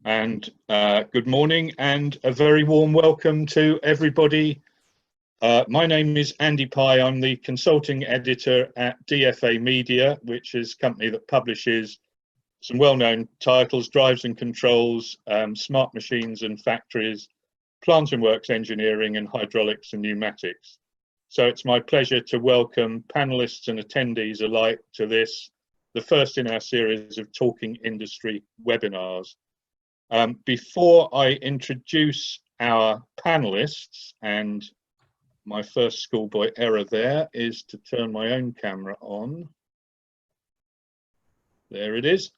And good morning and a very warm welcome to everybody. My name is Andy Pye. I'm the consulting editor at DFA Media, which is a company that publishes some well-known titles: Drives and Controls, Smart Machines and Factories, Plant and Works Engineering, and Hydraulics and Pneumatics. So it's my pleasure to welcome panelists and attendees alike to this, the first in our series of Talking Industry webinars. Before I introduce our panelists, and my first schoolboy error there is to turn my own camera on. There it is.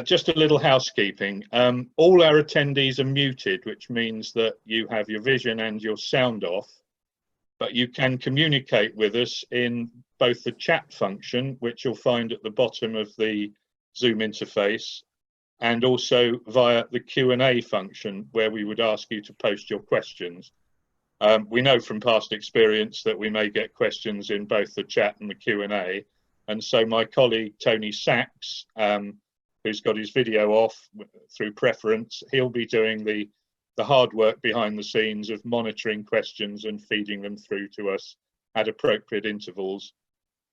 Just a little housekeeping. All our attendees are muted, which means that you have your vision and your sound off, but you can communicate with us in both the chat function, which you'll find at the bottom of the Zoom interface, and also via the Q&A function, where we would ask you to post your questions. We know from past experience that we may get questions in both the chat and the Q&A, and so my colleague Tony Sachs, who's got his video off through preference, he'll be doing the hard work behind the scenes of monitoring questions and feeding them through to us at appropriate intervals.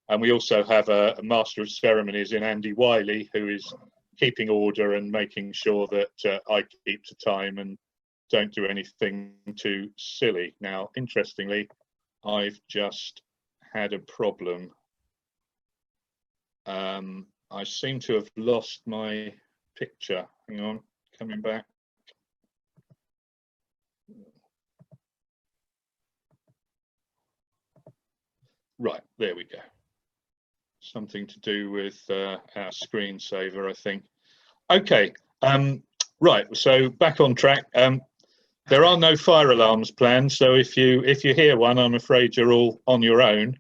And we also have a master of ceremonies in Andy Wiley, who is keeping order and making sure that I keep to time and don't do anything too silly. Now, interestingly, I've just had a problem. I seem to have lost my picture. Hang on, coming back. Right, there we go. Something to do with our screensaver, I think. Okay, right, so back on track. There are no fire alarms planned, so if you hear one, I'm afraid you're all on your own.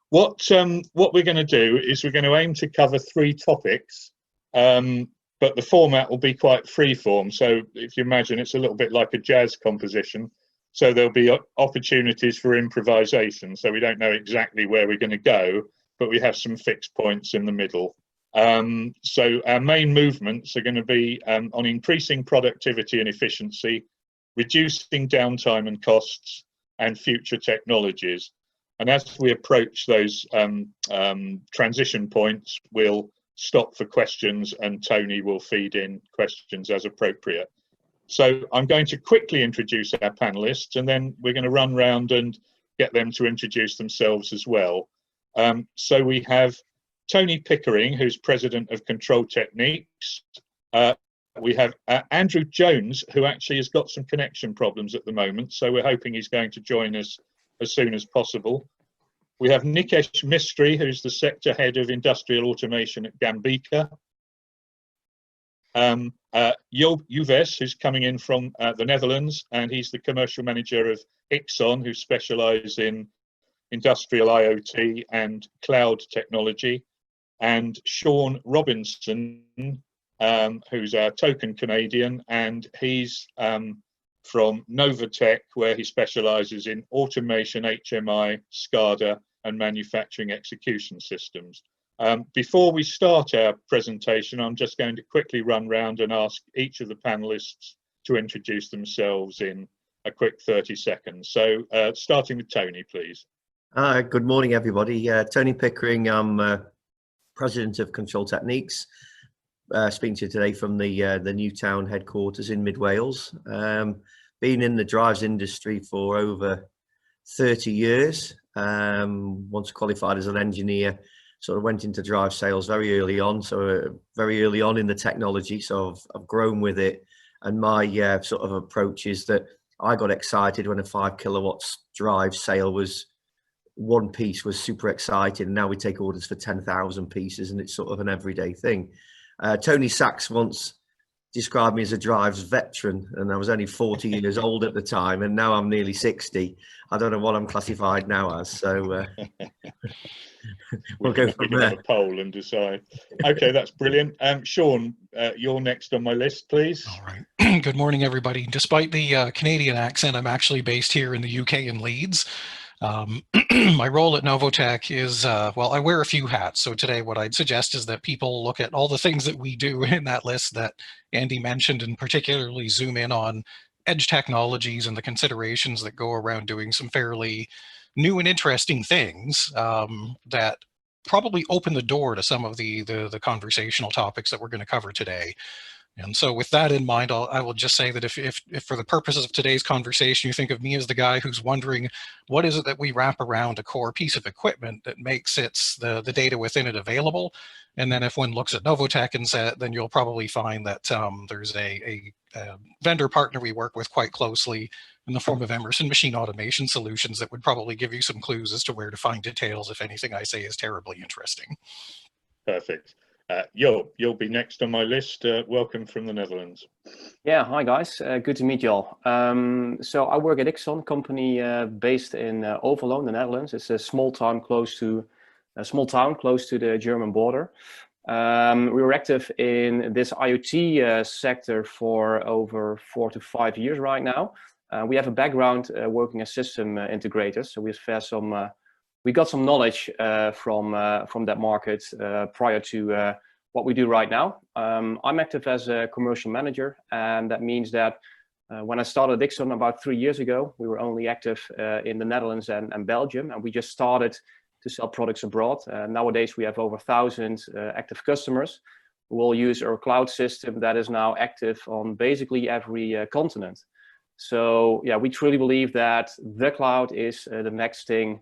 What we're going to do is we're going to aim to cover 3 topics, but the format will be quite freeform. So if you imagine, it's a little bit like a jazz composition. So there'll be opportunities for improvisation. So we don't know exactly where we're going to go, but we have some fixed points in the middle. So our main movements are going to be on increasing productivity and efficiency, reducing downtime and costs, and future technologies. And as we approach those transition points, we'll stop for questions and Tony will feed in questions as appropriate. So I'm going to quickly introduce our panelists, and then we're going to run round and get them to introduce themselves as well. So we have Tony Pickering, who's president of Control Techniques. We have Andrew Jones, who actually has got some connection problems at the moment, so we're hoping he's going to join us as soon as possible. We have Nicec Mistry, who's the sector head of industrial automation at GAMBICA. Juves, who's coming in from the Netherlands, and he's the commercial manager of Ixon, who specialise in industrial IoT and cloud technology. And Sean Robinson, who's our token Canadian, and he's from Novotec, where he specialises in automation, HMI, SCADA, and manufacturing execution systems. Before we start our presentation, I'm just going to quickly run round and ask each of the panelists to introduce themselves in a quick 30 seconds. So starting with Tony, please. Good morning, everybody. Tony Pickering, I'm president of Control Techniques. Speaking to you today from the Newtown headquarters in Mid Wales. Been in the drives industry for over 30 years. Once qualified as an engineer, sort of went into drive sales very early on, so very early on in the technology, so I've grown with it. And my sort of approach is that I got excited when a 5 kilowatts drive sale was one piece was super exciting, and now we take orders for 10,000 pieces, and it's sort of an everyday thing. Tony Sachs once described me as a drives veteran, and I was only 40 years old at the time, and now I'm nearly 60. I don't know what I'm classified now as, so we'll go from there. Have a poll and decide. Okay, that's brilliant. Sean, you're next on my list, please. All right. Good morning, everybody. Despite the Canadian accent, I'm actually based here in the UK in Leeds. My role at Novotec is, well, I wear a few hats. So today what I'd suggest is that people look at all the things that we do in that list that Andy mentioned, and particularly zoom in on edge technologies and the considerations that go around doing some fairly new and interesting things that probably open the door to some of the conversational topics that we're going to cover today. And so with that in mind, I will just say that if for the purposes of today's conversation, you think of me as the guy who's wondering, what is it that we wrap around a core piece of equipment that makes the data within it available? And then if one looks at Novotec and then you'll probably find that there's a vendor partner we work with quite closely in the form of Emerson Machine Automation Solutions that would probably give you some clues as to where to find details if anything I say is terribly interesting. Perfect. You'll be next on my list. Welcome from the Netherlands. Yeah, hi guys. Good to meet y'all. So I work at Ixon, company based in Overloon, the Netherlands. It's a small town close to the German border. We were active in this IoT sector for over 4 to 5 years right now. We have a background working as system integrators, so we got some knowledge from that market prior to what we do right now. I'm active as a commercial manager, and that means that when I started Ixon about 3 years ago, we were only active in the Netherlands and Belgium, and we just started to sell products abroad. Nowadays, we have over 1,000 active customers who all use our cloud system that is now active on basically every continent. So yeah, we truly believe that the cloud is the next thing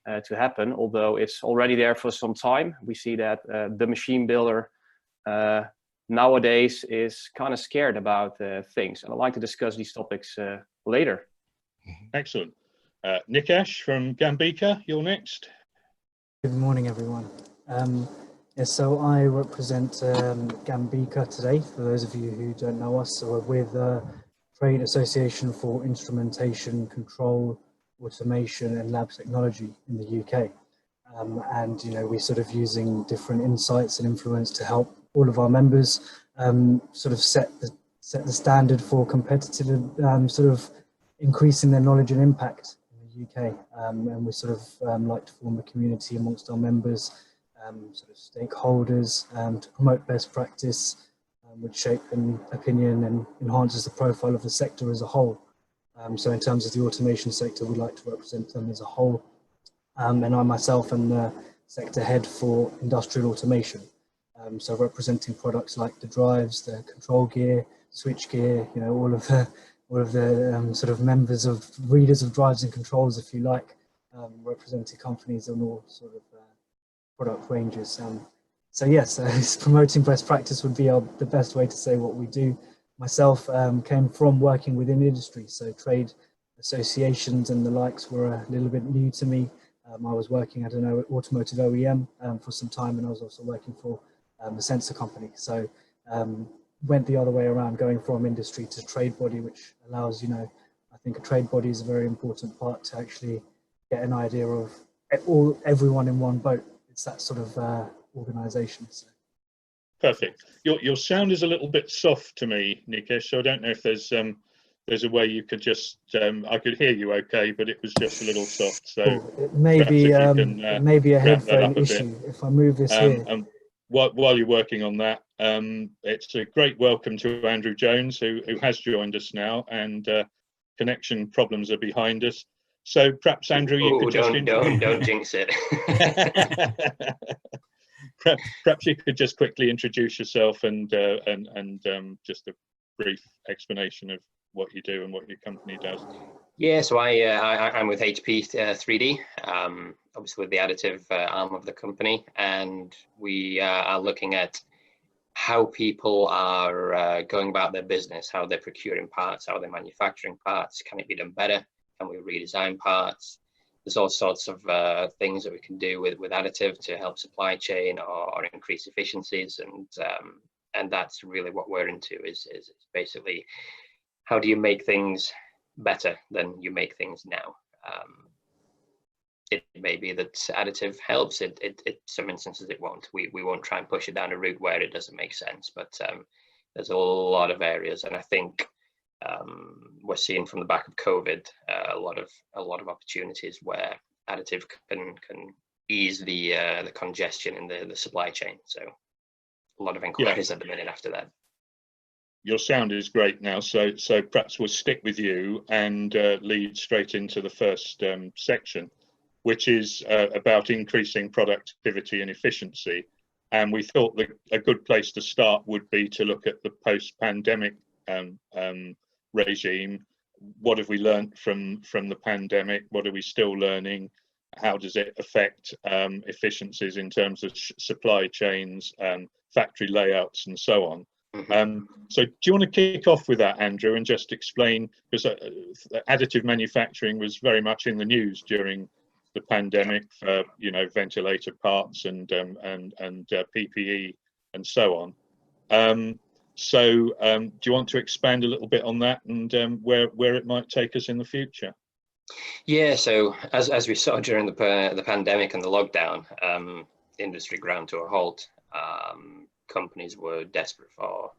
to happen, although it's already there for some time. We see that the machine builder nowadays is kind of scared about things, and I'd like to discuss these topics later. Excellent. Nikesh from GAMBICA, you're next. Good morning, everyone. So I represent GAMBICA today. For those of you who don't know us, so we're with Trade Association for Instrumentation, Control, Automation and Lab Technology in the UK. And we're sort of using different insights and influence to help all of our members sort of set the standard for competitive sort of increasing their knowledge and impact in the UK. And we sort of like to form a community amongst our members, sort of stakeholders, to promote best practice, which shape an opinion and enhances the profile of the sector as a whole. So in terms of the automation sector, we like to represent them as a whole. And I myself am the sector head for industrial automation. So representing products like the drives, the control gear, switch gear, all of the sort of members of readers of drives and controls, if you like, representing companies on all sort of product ranges. So yes, promoting best practice would be the best way to say what we do. Myself came from working within industry, so trade associations and the likes were a little bit new to me. I was working at an automotive OEM for some time, and I was also working for a sensor company. So went the other way around, going from industry to trade body, which allows, I think a trade body is a very important part to actually get an idea of everyone in one boat. It's that sort of organization. So. Perfect. Your sound is a little bit soft to me, Nikesh, so I don't know if there's a way you could just I could hear you okay, but it was just a little soft. So it may be a headphone issue if I move this here. While you're working on that, it's a great welcome to Andrew Jones, who has joined us now, and connection problems are behind us. So perhaps Andrew, you could just don't jinx it. Perhaps you could just quickly introduce yourself and just a brief explanation of what you do and what your company does. Yeah, so I'm with HP 3D, obviously the additive arm of the company, and we are looking at how people are going about their business, how they're procuring parts, how they're manufacturing parts. Can it be done better? Can we redesign parts? There's all sorts of things that we can do with additive to help supply chain or increase efficiencies, and that's really what we're into is basically how do you make things better than you make things now. It may be that additive helps. It some instances it won't. We won't try and push it down a route where it doesn't make sense, but there's a lot of areas, and I think we're seeing from the back of COVID a lot of opportunities where additive can ease the congestion in the supply chain. So a lot of inquiries at the minute after that. Your sound is great now, so perhaps we'll stick with you and lead straight into the first section, which is about increasing productivity and efficiency. And we thought that a good place to start would be to look at the post-pandemic regime. What have we learned from the pandemic? What are we still learning? How does it affect efficiencies in terms of supply chains, factory layouts, and so on? So do you want to kick off with that, Andrew, and just explain, because additive manufacturing was very much in the news during the pandemic for, you know, ventilator parts and PPE and so on. Do you want to expand a little bit on that and where it might take us in the future? Yeah, so as we saw during the pandemic and the lockdown, industry ground to a halt. Companies were desperate for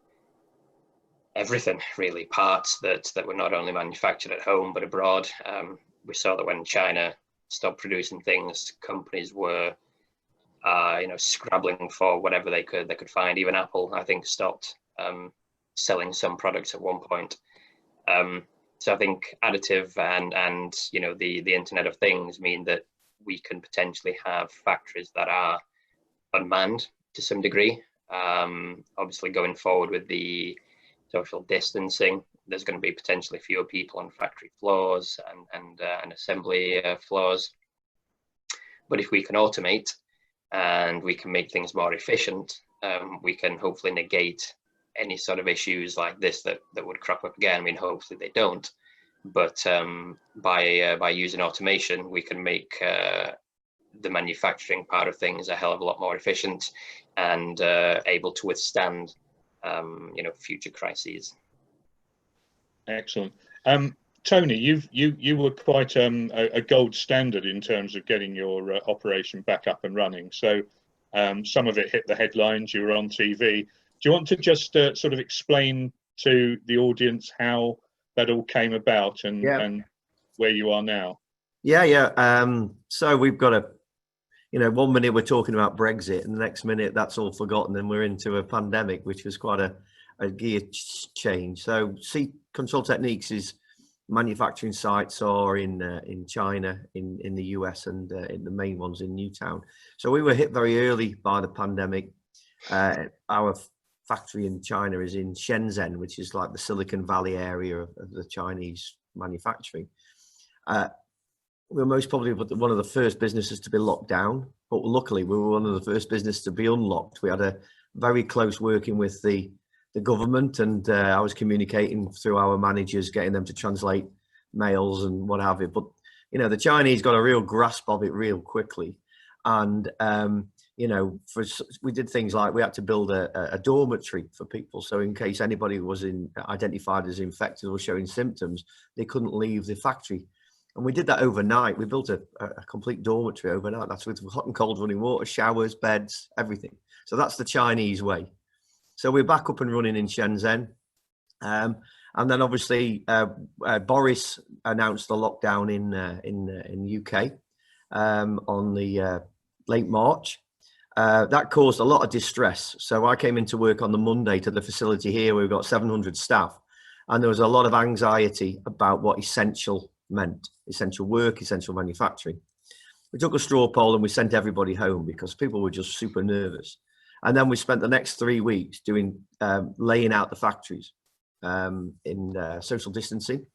everything, really, parts that were not only manufactured at home but abroad. We saw that when China stopped producing things, companies were scrabbling for whatever they could find. Even Apple, I think, stopped selling some products at one point. So I think additive and the Internet of Things mean that we can potentially have factories that are unmanned to some degree. Obviously, going forward with the social distancing, there's going to be potentially fewer people on factory floors and assembly floors. But if we can automate and we can make things more efficient, we can hopefully negate any sort of issues like this that would crop up again. I mean, hopefully they don't. But by using automation, we can make the manufacturing part of things a hell of a lot more efficient and able to withstand future crises. Excellent. Tony, you were quite a gold standard in terms of getting your operation back up and running. So some of it hit the headlines. You were on TV. Do you want to just sort of explain to the audience how that all came about and where you are now? So we've got 1 minute we're talking about Brexit and the next minute that's all forgotten and we're into a pandemic, which was quite a gear change. So Control Techniques is manufacturing sites are in China, in the US, and in the main ones in Newtown. So we were hit very early by the pandemic. Our factory in China is in Shenzhen, which is like the Silicon Valley area of the Chinese manufacturing. We were most probably one of the first businesses to be locked down, but luckily we were one of the first businesses to be unlocked. We had a very close working with the government, and I was communicating through our managers, getting them to translate mails and what have you. But the Chinese got a real grasp of it real quickly, and we did things like we had to build a dormitory for people, so in case anybody was identified as infected or showing symptoms, they couldn't leave the factory. And we did that overnight. We built a complete dormitory overnight. That's with hot and cold running water, showers, beds, everything. So that's the Chinese way. So we're back up and running in Shenzhen. And then obviously Boris announced the lockdown in UK on the late March. That caused a lot of distress. So I came into work on the Monday to the facility here. We've got 700 staff. And there was a lot of anxiety about what essential meant. Essential work, essential manufacturing. We took a straw poll and we sent everybody home because people were just super nervous. And then we spent the next 3 weeks doing laying out the factories in social distancing.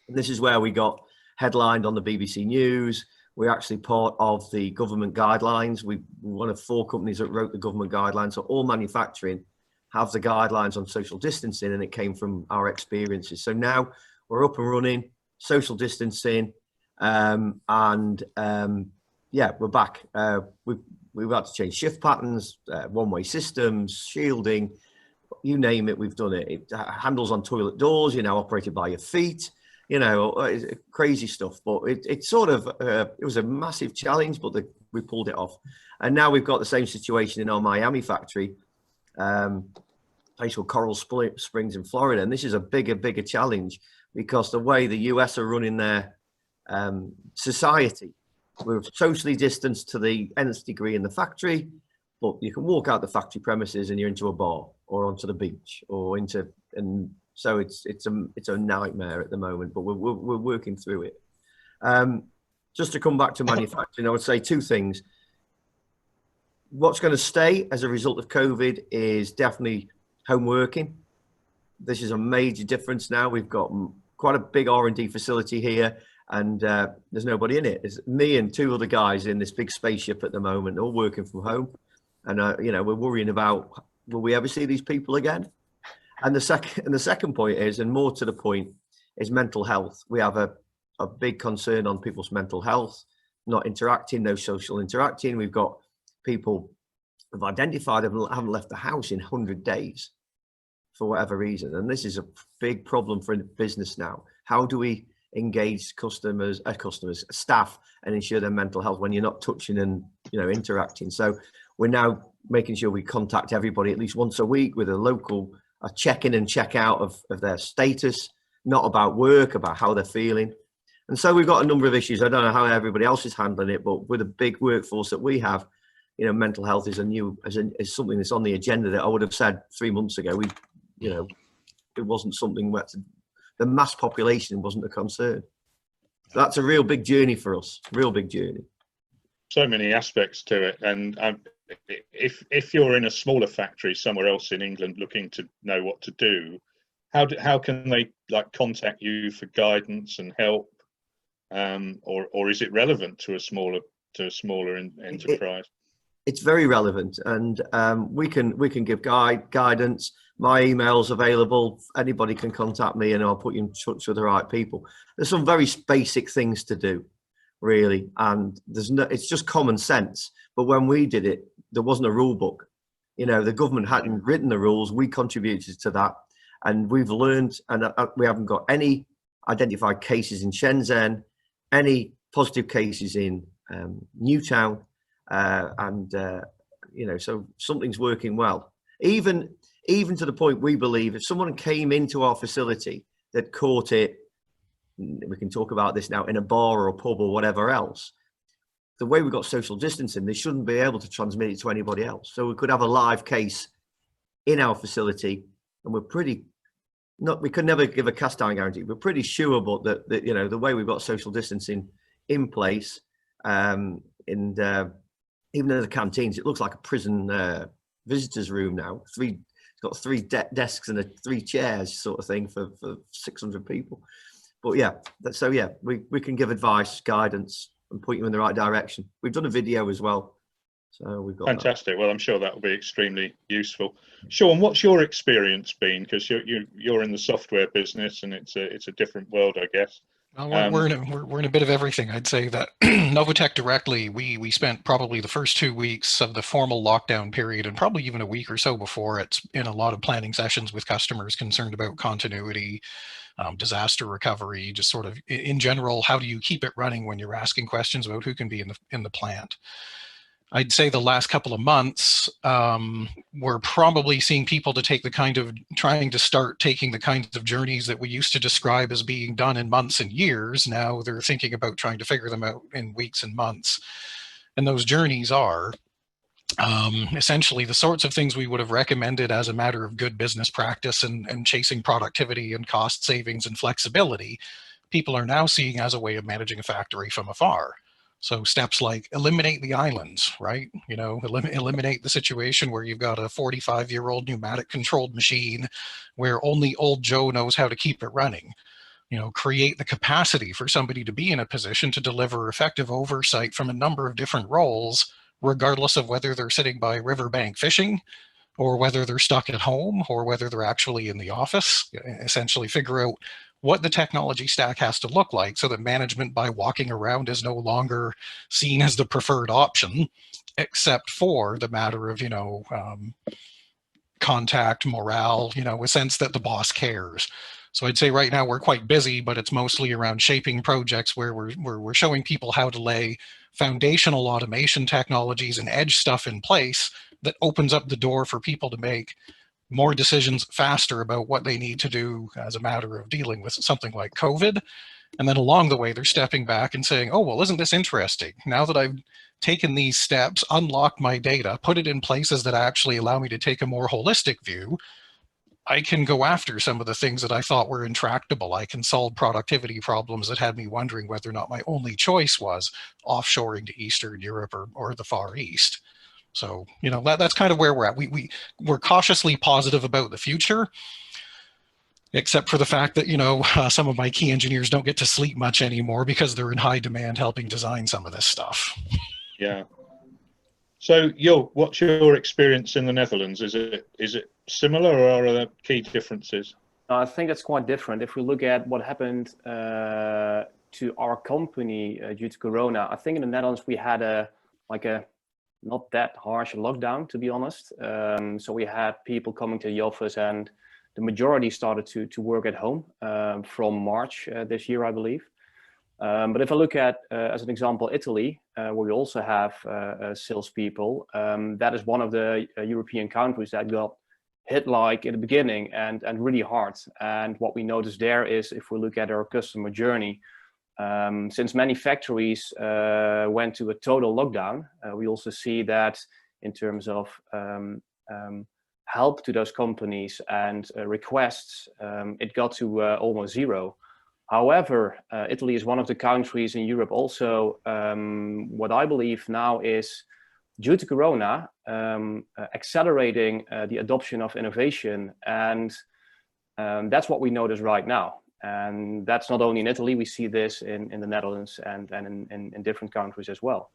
And this is where we got headlined on the BBC News. We're actually part of the government guidelines. We're one of 4 companies that wrote the government guidelines. So all manufacturing have the guidelines on social distancing, and it came from our experiences. So now we're up and running, social distancing, we're back. We've had to change shift patterns, one-way systems, shielding, you name it, we've done it. Handles on toilet doors, operated by your feet, crazy stuff. But it sort of, it was a massive challenge, but we pulled it off. And now we've got the same situation in our Miami factory, place called Coral Springs in Florida. And this is a bigger challenge because the way the US are running their society We're socially distanced to the nth degree in the factory, but you can walk out the factory premises and you're into a bar or onto the beach or into, and so it's a nightmare at the moment, but we're working through it. Just to come back to manufacturing, I would say two things. What's going to stay as a result of COVID is definitely home working. This is a major difference now. We've got quite a big R&D facility here, and there's nobody in it. It's me and two other guys in this big spaceship at the moment, all working from home. And you know, we're worrying about, will we ever see these people again? And the second point is, and more to the point, is mental health. We have a big concern on people's mental health, not interacting, no social interacting. We've got people who've identified haven't left the house in 100 days for whatever reason. And this is a big problem for business now. How do we engage staff and ensure their mental health when you're not touching and, you know, interacting? So we're now making sure we contact everybody at least once a week with a local check-in and check-out of their status, not about work, about how they're feeling. And so we've got a number of issues. I don't know how everybody else is handling it, but with a big workforce that we have, you know, mental health is is something that's on the agenda that I would have said 3 months ago. You know, it wasn't something that the mass population wasn't a concern. So that's a real big journey for us, real big journey. So many aspects to it. And if you're in a smaller factory somewhere else in England looking to know what to do, how can they like contact you for guidance and help? Or is it relevant to a smaller enterprise? It's very relevant, and we can give guidance. My email's available. Anybody can contact me, and I'll put you in touch with the right people. There's some very basic things to do, really, and it's just common sense. But when we did it, there wasn't a rule book. You know, the government hadn't written the rules. We contributed to that, and we've learned, and we haven't got any identified cases in Shenzhen, any positive cases in Newtown, and you know, so something's working well. Even to the point, we believe if someone came into our facility that caught it, we can talk about this now, in a bar or a pub or whatever else, the way we've got social distancing, they shouldn't be able to transmit it to anybody else. So we could have a live case in our facility, and we could never give a cast iron guarantee. We're pretty sure, but that you know, the way we've got social distancing in place, and even in the canteens, it looks like a prison visitors room now. It's got three desks and 3 chairs sort of thing for 600 people. But yeah, so yeah, we can give advice, guidance, and point you in the right direction. We've done a video as well. So we've got fantastic. Well, I'm sure that will be extremely useful. Sean, what's your experience been? Because you're in the software business, and it's a different world, I guess. Well, we're in a bit of everything. I'd say that Novotec directly, we spent probably the first 2 weeks of the formal lockdown period, and probably even a week or so before it, in a lot of planning sessions with customers concerned about continuity, disaster recovery, just sort of in general, how do you keep it running when you're asking questions about who can be in the plant. I'd say the last couple of months, we're probably seeing people trying to start taking the kinds of journeys that we used to describe as being done in months and years. Now they're thinking about trying to figure them out in weeks and months. And those journeys are essentially the sorts of things we would have recommended as a matter of good business practice and chasing productivity and cost savings and flexibility. People are now seeing as a way of managing a factory from afar. So steps like eliminate the islands, right? You know, eliminate the situation where you've got a 45-year-old pneumatic controlled machine where only old Joe knows how to keep it running. You know, create the capacity for somebody to be in a position to deliver effective oversight from a number of different roles, regardless of whether they're sitting by riverbank fishing or whether they're stuck at home or whether they're actually in the office. Essentially figure out what the technology stack has to look like so that management by walking around is no longer seen as the preferred option, except for the matter of, you know, contact, morale, you know, a sense that the boss cares. So I'd say right now we're quite busy, but it's mostly around shaping projects where we're showing people how to lay foundational automation technologies and edge stuff in place that opens up the door for people to make more decisions faster about what they need to do as a matter of dealing with something like COVID. And then along the way, they're stepping back and saying, oh, well, isn't this interesting? Now that I've taken these steps, unlocked my data, put it in places that actually allow me to take a more holistic view, I can go after some of the things that I thought were intractable. I can solve productivity problems that had me wondering whether or not my only choice was offshoring to Eastern Europe or the Far East. So, you know, that's kind of where we're at. We're cautiously positive about the future, except for the fact that, you know, some of my key engineers don't get to sleep much anymore because they're in high demand helping design some of this stuff. Yeah. So, what's your experience in the Netherlands? Is it similar, or are there key differences? I think that's quite different. If we look at what happened to our company due to Corona, I think in the Netherlands we had a not that harsh lockdown, to be honest. So we had people coming to the office, and the majority started to work at home from March this year, I believe. But if I look at, as an example, Italy, where we also have salespeople, that is one of the European countries that got hit like in the beginning and really hard. And what we noticed there is, if we look at our customer journey, since many factories went to a total lockdown, we also see that in terms of help to those companies and requests, it got to almost zero. However, Italy is one of the countries in Europe also, what I believe now is, due to Corona, accelerating the adoption of innovation. And that's what we notice right now. And that's not only in Italy, we see this in the Netherlands and in different countries as well.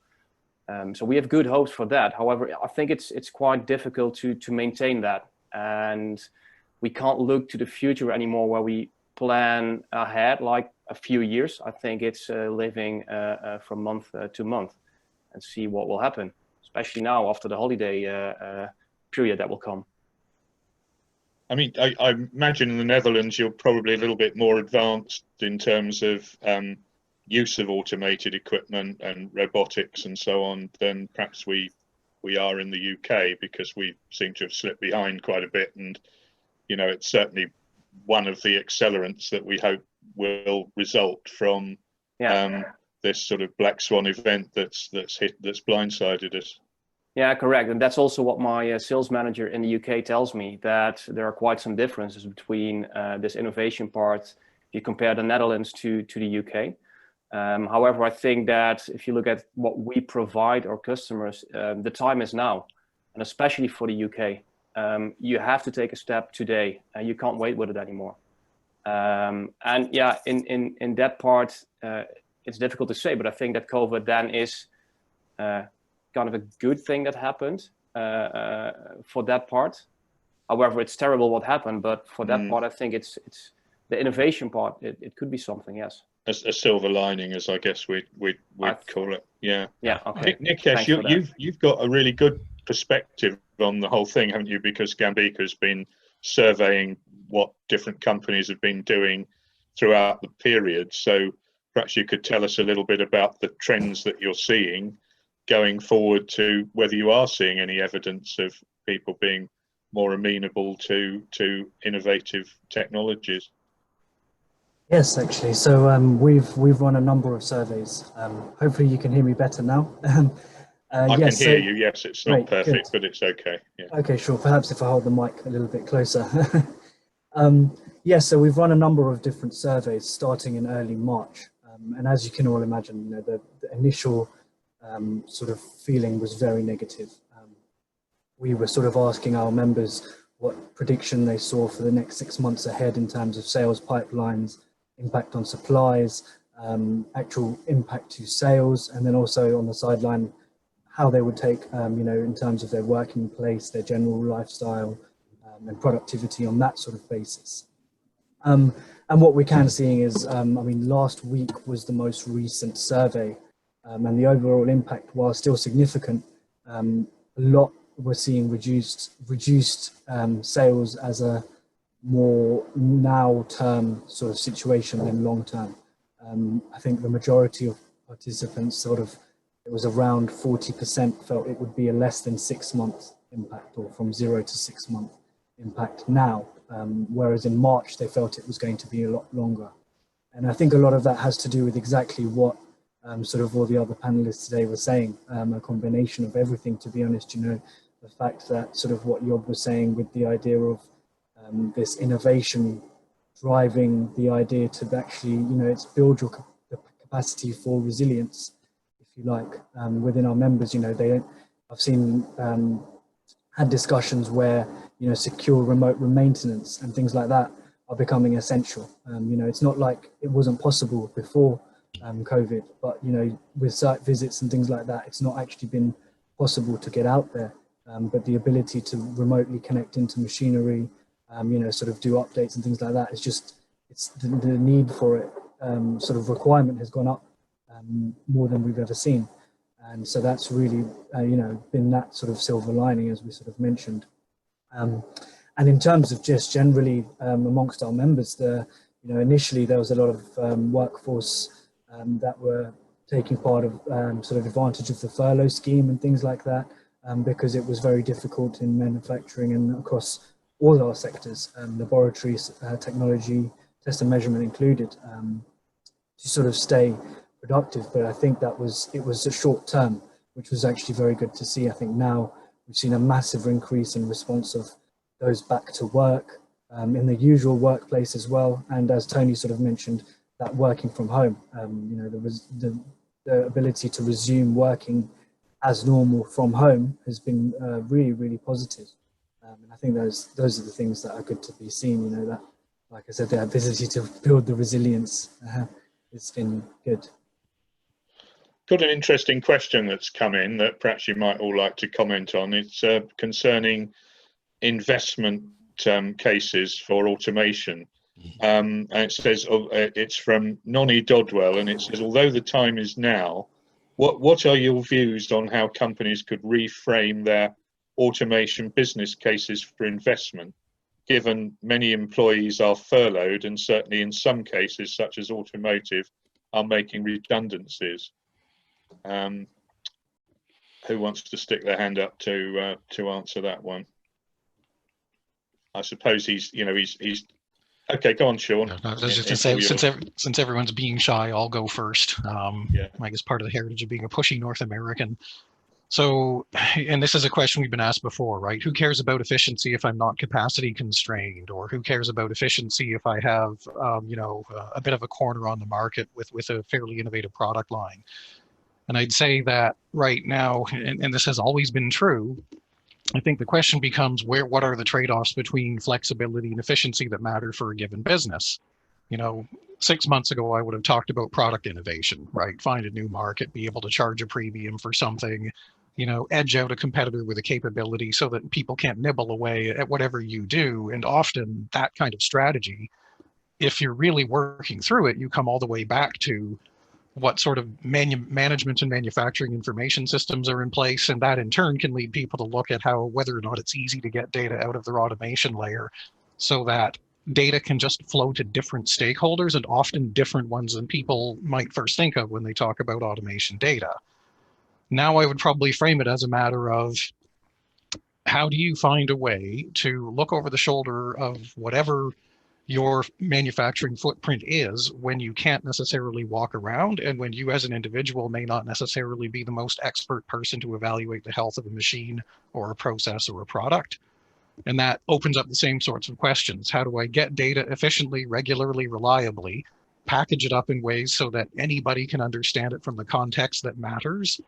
So we have good hopes for that. However, I think it's quite difficult to maintain that. And we can't look to the future anymore where we plan ahead like a few years. I think it's living from month to month and see what will happen, especially now after the holiday period that will come. I mean, I imagine in the Netherlands you're probably a little bit more advanced in terms of use of automated equipment and robotics and so on than perhaps we are in the UK, because we seem to have slipped behind quite a bit. And, you know, it's certainly one of the accelerants that we hope will result from this sort of black swan event that's blindsided us. Yeah, correct. And that's also what my sales manager in the UK tells me, that there are quite some differences between this innovation part if you compare the Netherlands to the UK. However, I think that if you look at what we provide our customers, the time is now, and especially for the UK. You have to take a step today, and you can't wait with it anymore. And yeah, in that part, it's difficult to say, but I think that COVID then is kind of a good thing that happened for that part. However, it's terrible what happened, but for that part, I think it's the innovation part. It could be something, yes. A silver lining, as I guess we'd call it. Yeah. Yeah. Okay. Nikesh, you've got a really good perspective on the whole thing, haven't you? Because GAMBICA has been surveying what different companies have been doing throughout the period. So perhaps you could tell us a little bit about the trends that you're seeing going forward, to whether you are seeing any evidence of people being more amenable to innovative technologies. Yes, actually. So we've run a number of surveys. Hopefully you can hear me better now. I can hear you. Yes, it's not perfect, but it's okay. Yeah. Okay, sure. Perhaps if I hold the mic a little bit closer. Yes, so we've run a number of different surveys starting in early March, and as you can all imagine, you know, the initial sort of feeling was very negative. We were sort of asking our members what prediction they saw for the next 6 months ahead in terms of sales pipelines, impact on supplies, actual impact to sales, and then also on the sideline, how they would take, you know, in terms of their working place, their general lifestyle, and productivity on that sort of basis. And what we can see is, I mean, last week was the most recent survey, and the overall impact, while still significant, a lot we're seeing reduced sales as a more now term sort of situation than long term. I think the majority of participants sort of, it was around 40% felt it would be a less than 6 month impact, or from 0 to 6 month impact now, whereas in March they felt it was going to be a lot longer. And I think a lot of that has to do with exactly what sort of all the other panelists today were saying, a combination of everything, to be honest. You know, the fact that sort of what Job was saying with the idea of this innovation driving the idea to actually, you know, it's build your capacity for resilience, if you like, within our members. You know, I've seen had discussions where, you know, secure remote maintenance and things like that are becoming essential. You know, it's not like it wasn't possible before COVID, but, you know, with site visits and things like that, it's not actually been possible to get out there. But the ability to remotely connect into machinery, you know, sort of do updates and things like that, is just, it's the need for it, sort of requirement has gone up more than we've ever seen. And so that's really, you know, been that sort of silver lining, as we sort of mentioned. And in terms of just generally amongst our members, you know, initially there was a lot of workforce that were taking part of sort of advantage of the furlough scheme and things like that, because it was very difficult in manufacturing and across all our sectors, laboratories, technology, test and measurement included, to sort of stay productive. But I think it was a short term, which was actually very good to see. I think now we've seen a massive increase in response of those back to work in the usual workplace as well. And as Tony sort of mentioned, that working from home, you know, the ability to resume working as normal from home has been really, really positive. And I think those are the things that are good to be seen, you know, that, like I said, the ability to build the resilience, it's been good. Got an interesting question that's come in that perhaps you might all like to comment on. It's concerning investment cases for automation. And it says, it's from Nonny Dodwell, and it says, although the time is now, what are your views on how companies could reframe their automation business cases for investment, given many employees are furloughed and certainly in some cases, such as automotive, are making redundancies? Who wants to stick their hand up to answer that one? I suppose he's okay. Go on, Sean. No, I was just going to say, since everyone's being shy, I'll go first. Yeah. I guess part of the heritage of being a pushy North American. So, and this is a question we've been asked before, right? Who cares about efficiency if I'm not capacity constrained, or who cares about efficiency if I have, you know, a bit of a corner on the market with a fairly innovative product line? And I'd say that right now, and this has always been true, I think the question becomes what are the trade-offs between flexibility and efficiency that matter for a given business? You know, 6 months ago, I would have talked about product innovation, right? Find a new market, be able to charge a premium for something, you know, edge out a competitor with a capability so that people can't nibble away at whatever you do. And often that kind of strategy, if you're really working through it, you come all the way back to what sort of management and manufacturing information systems are in place. And that in turn can lead people to look at whether or not it's easy to get data out of their automation layer so that data can just flow to different stakeholders, and often different ones than people might first think of when they talk about automation data. Now I would probably frame it as a matter of, how do you find a way to look over the shoulder of whatever your manufacturing footprint is when you can't necessarily walk around, and when you as an individual may not necessarily be the most expert person to evaluate the health of a machine or a process or a product. And that opens up the same sorts of questions. How do I get data efficiently, regularly, reliably, package it up in ways so that anybody can understand it from the context that matters,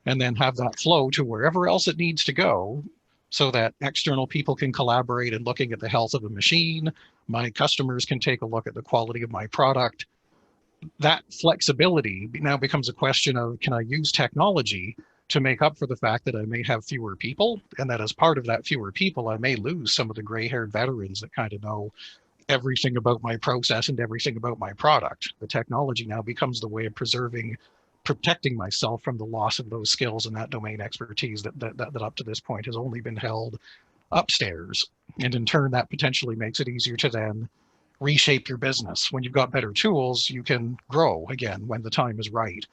and then have that flow to wherever else it needs to go, so that external people can collaborate in looking at the health of a machine, my customers can take a look at the quality of my product. That flexibility now becomes a question of, can I use technology to make up for the fact that I may have fewer people, and that as part of that fewer people, I may lose some of the gray-haired veterans that kind of know everything about my process and everything about my product. The technology now becomes the way of protecting myself from the loss of those skills and that domain expertise that up to this point has only been held upstairs. And in turn, that potentially makes it easier to then reshape your business. When you've got better tools, you can grow again when the time is right.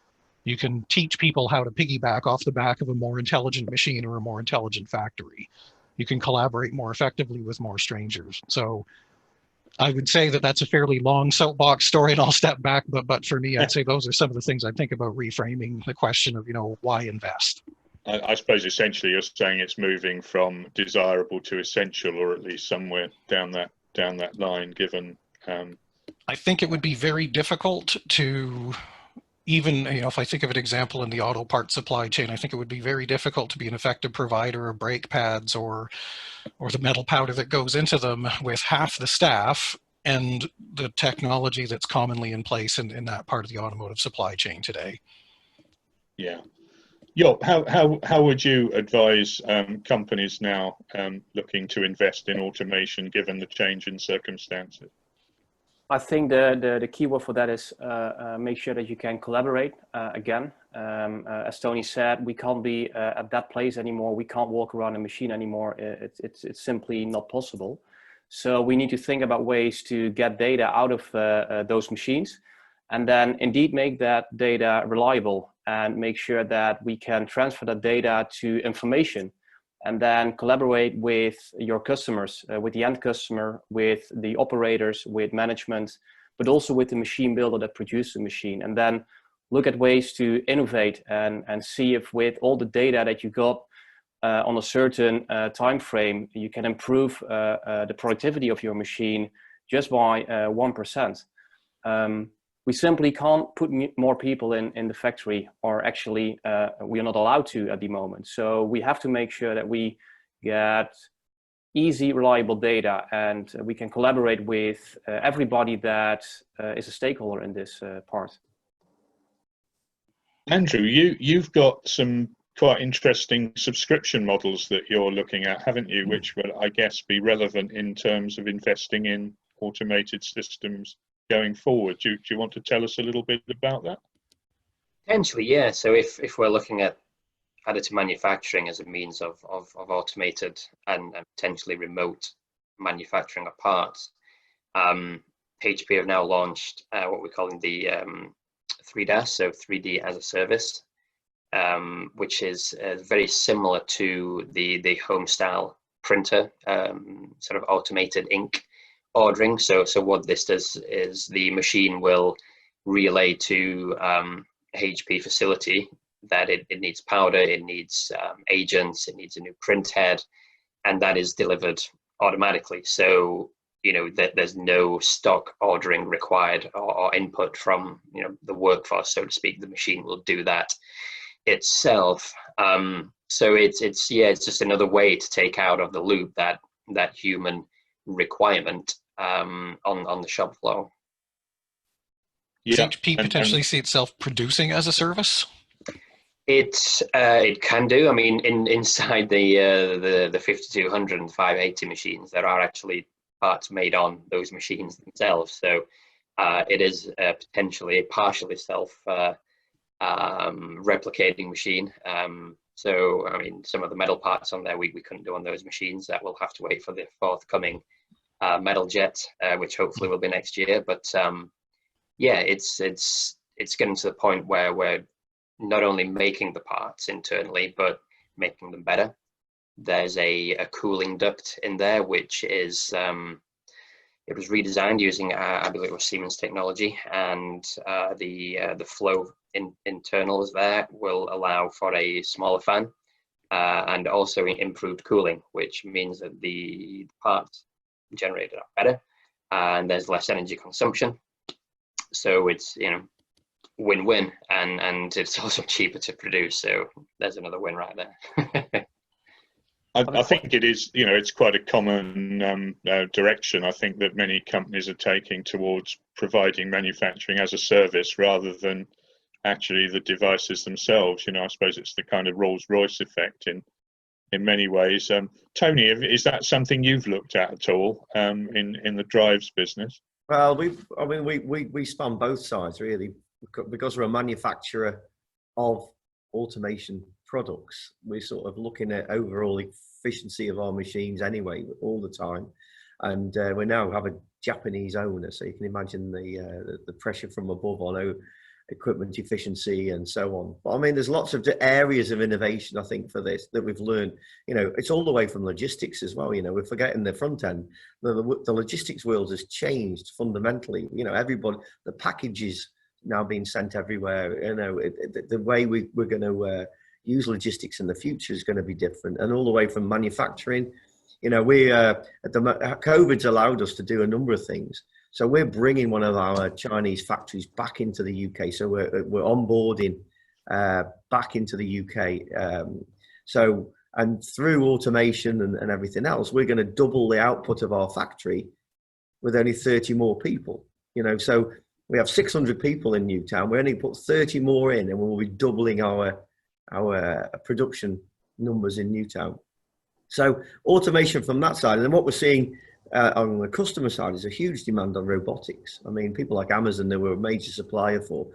You can teach people how to piggyback off the back of a more intelligent machine or a more intelligent factory. you can collaborate more effectively with more strangers. So I would say that that's a fairly long soapbox story, and I'll step back. But for me, I'd say those are some of the things I think about reframing the question of, why invest? I suppose essentially you're saying it's moving from desirable to essential, or at least somewhere down that line, given. I think it would be very difficult to even, if I think of an example in the auto part supply chain, I think it would be very difficult to be an effective provider of brake pads or the metal powder that goes into them with half the staff and the technology that's commonly in place in that part of the automotive supply chain today. Yeah. Job, how would you advise companies now looking to invest in automation given the change in circumstances? I think the key word for that is make sure that you can collaborate again. As Tony said, we can't be at that place anymore. We can't walk around a machine anymore. It's simply not possible. So we need to think about ways to get data out of those machines, and then indeed make that data reliable and make sure that we can transfer that data to information, and then collaborate with your customers, with the end customer, with the operators, with management, but also with the machine builder that produced the machine. And then look at ways to innovate and see if with all the data that you got on a certain time frame, you can improve the productivity of your machine just by 1%. We simply can't put more people in the factory, or actually we are not allowed to at the moment. So we have to make sure that we get easy, reliable data, and we can collaborate with everybody that is a stakeholder in this part. Andrew, you've got some quite interesting subscription models that you're looking at, haven't you, which will, I guess, be relevant in terms of investing in automated systems going forward. Do you want to tell us a little bit about that? Potentially, yeah. So if we're looking at additive manufacturing as a means of automated and potentially remote manufacturing of parts, HP have now launched what we're calling the 3DAS, so 3D as a service, which is very similar to the home style printer, sort of automated ink ordering. So what this does is the machine will relay to HP facility that it needs powder, it needs agents, it needs a new print head, and that is delivered automatically. So there's no stock ordering required or input from the workforce, so to speak. The machine will do that itself. So it's just another way to take out of the loop that human requirement on the shop floor. Does HP potentially see itself producing as a service? It can do. I mean, inside the 5200 and 580 machines, there are actually parts made on those machines themselves. So it is potentially a partially self-replicating machine. So I mean, some of the metal parts on there we couldn't do on those machines. That will have to wait for the forthcoming metal jet, which hopefully will be next year. But yeah, it's getting to the point where we're not only making the parts internally, but making them better. There's a cooling duct in there, which is it was redesigned using I believe it was Siemens technology, and the flow internals there will allow for a smaller fan and also improved cooling, which means that the parts generated are better and there's less energy consumption. So it's win-win, and it's also cheaper to produce. So there's another win right there. I think it is, it's quite a common direction. I think that many companies are taking towards providing manufacturing as a service rather than actually the devices themselves. I suppose it's the kind of Rolls-Royce effect in many ways. Tony, is that something you've looked at all in the drives business? Well, we span both sides really, because we're a manufacturer of automation products. We're sort of looking at overall efficiency of our machines anyway, all the time, and we now have a Japanese owner, so you can imagine the pressure from above on equipment efficiency and so on. But I mean, there's lots of areas of innovation, I think, for this that we've learned. You know, it's all the way from logistics as well. You know, we're forgetting the front end. The logistics world has changed fundamentally. You know, everybody, the packages now being sent everywhere. You know, the way we're going to use logistics in the future is going to be different, and all the way from manufacturing. You know, COVID's allowed us to do a number of things. So we're bringing one of our Chinese factories back into the UK. So we're onboarding back into the UK. And through automation and everything else, we're going to double the output of our factory with only 30 more people. You know, so we have 600 people in Newtown. We only put 30 more in, and we'll be doubling our production numbers in Newtown. So automation from that side, and then what we're seeing on the customer side is a huge demand on robotics. I mean, people like Amazon, they were a major supplier for.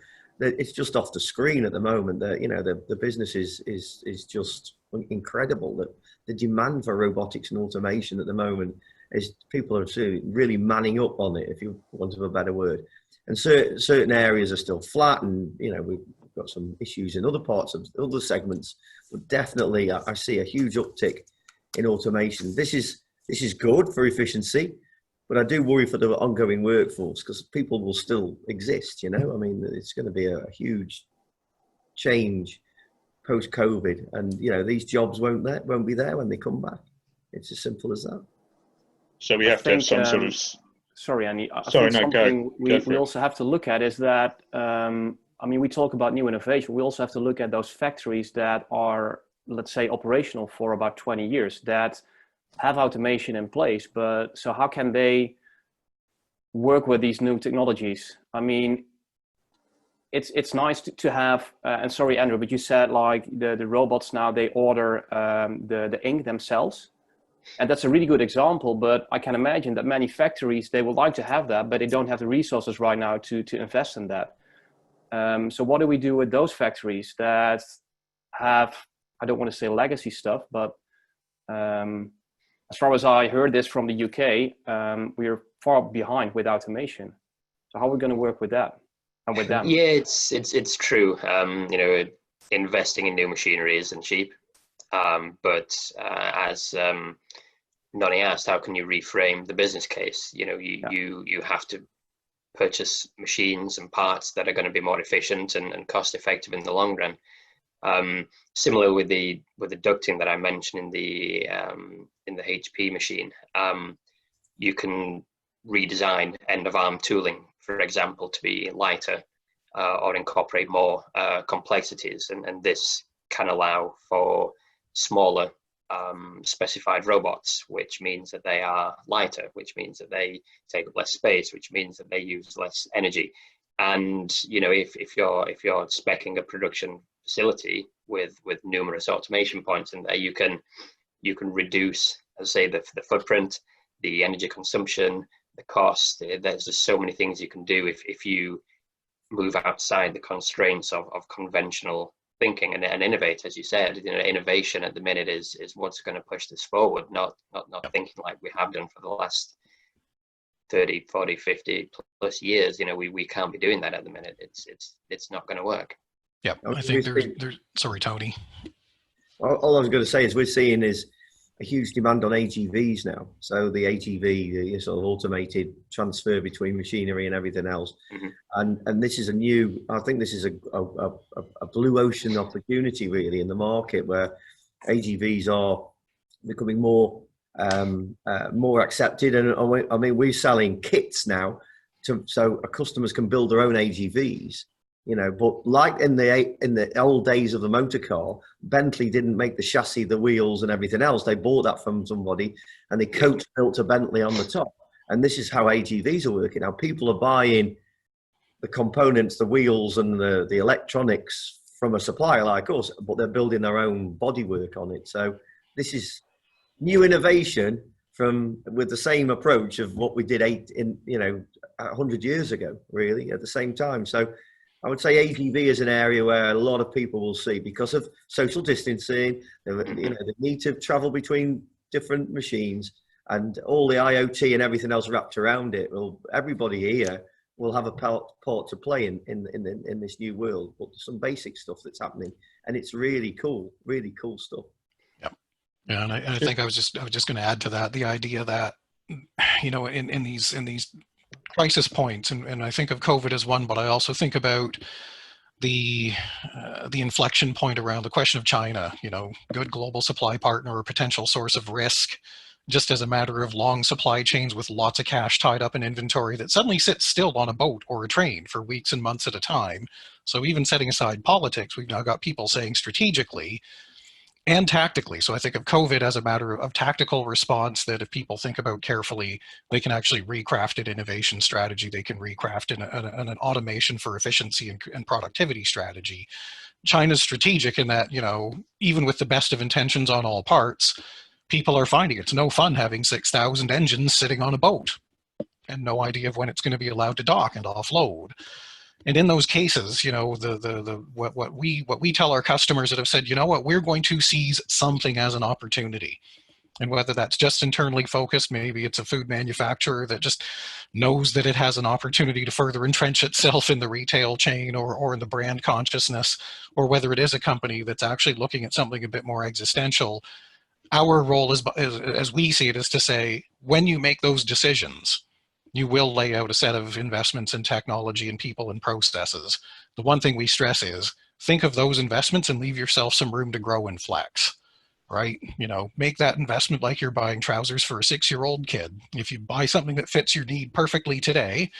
It's just off the screen at the moment. That, you know, the business is just incredible. That the demand for robotics and automation at the moment is, people are really manning up on it, if you want a better word. And certain areas are still flat, and you know, we've got some issues in other parts of other segments. But definitely, I see a huge uptick in automation. This is good for efficiency, but I do worry for the ongoing workforce, because people will still exist. You know, I mean, it's going to be a huge change post-COVID, and you know, these jobs won't be there when they come back. It's as simple as that. So we have to have some sort of. Sorry, Andy. We also have to look at is that, I mean, we talk about new innovation. We also have to look at those factories that are, let's say, operational for about 20 years, that have automation in place, but so how can they work with these new technologies? I mean, it's nice to have, and sorry, Andrew, but you said like the robots now, they order the ink themselves. And that's a really good example, but I can imagine that many factories, they would like to have that, but they don't have the resources right now to invest in that. So what do we do with those factories that have, I don't want to say legacy stuff, but as far as I heard this from the UK, we're far behind with automation. So how are we going to work with that and with them? Yeah, it's true. You know, investing in new machinery isn't cheap. But as Nonny asked, how can you reframe the business case? You know, you have to purchase machines and parts that are going to be more efficient and cost effective in the long run. Similar with the ducting that I mentioned in the HP machine, you can redesign end of arm tooling, for example, to be lighter or incorporate more complexities, and this can allow for smaller specified robots, which means that they are lighter, which means that they take up less space, which means that they use less energy. And you know, if you're speccing a production facility with numerous automation points in there, you can reduce, as I say, the footprint, the energy consumption, the cost. There's just so many things you can do if you move outside the constraints of conventional thinking and innovate. As you said, you know, innovation at the minute is what's going to push this forward, not thinking like we have done for the last 30, 40, 50 plus years. You know, we can't be doing that at the minute. It's not going to work. Yeah, I think there's sorry, Tony. All I was going to say is we're seeing is a huge demand on AGVs now. So the AGV, the sort of automated transfer between machinery and everything else. Mm-hmm. And this is I think this is a blue ocean opportunity really in the market, where AGVs are becoming more accepted. And I mean, we're selling kits now so our customers can build their own AGVs. You know, but like in the old days of the motor car, Bentley didn't make the chassis, the wheels and everything else. They bought that from somebody and they coach built a Bentley on the top. And this is how AGVs are working now. People are buying the components, the wheels and the electronics from a supplier like us, but they're building their own bodywork on it. So this is new innovation with the same approach of what we did 100 years ago, really, at the same time. So I would say AGV is an area where a lot of people will see, because of social distancing, the need to travel between different machines and all the IoT and everything else wrapped around it. Well, everybody here will have a part to play in this new world, but some basic stuff that's happening, and it's really cool stuff. Yeah, and I think I was just going to add to that the idea that, you know, in these crisis points, and I think of COVID as one, but I also think about the inflection point around the question of China, you know, good global supply partner or potential source of risk, just as a matter of long supply chains with lots of cash tied up in inventory that suddenly sits still on a boat or a train for weeks and months at a time. So even setting aside politics, we've now got people saying strategically and tactically. So I think of COVID as a matter of tactical response that if people think about carefully, they can actually recraft an innovation strategy. They can recraft an automation for efficiency and productivity strategy. China's strategic in that, you know, even with the best of intentions on all parts, people are finding it's no fun having 6,000 engines sitting on a boat and no idea of when it's going to be allowed to dock and offload. And in those cases, you know, what we tell our customers that have said, you know what, we're going to seize something as an opportunity. And whether that's just internally focused, maybe it's a food manufacturer that just knows that it has an opportunity to further entrench itself in the retail chain or in the brand consciousness, or whether it is a company that's actually looking at something a bit more existential. Our role is, as we see it, is to say, when you make those decisions, you will lay out a set of investments in technology and people and processes. The one thing we stress is think of those investments and leave yourself some room to grow and flex, right? You know, make that investment like you're buying trousers for a 6-year-old kid. If you buy something that fits your need perfectly today,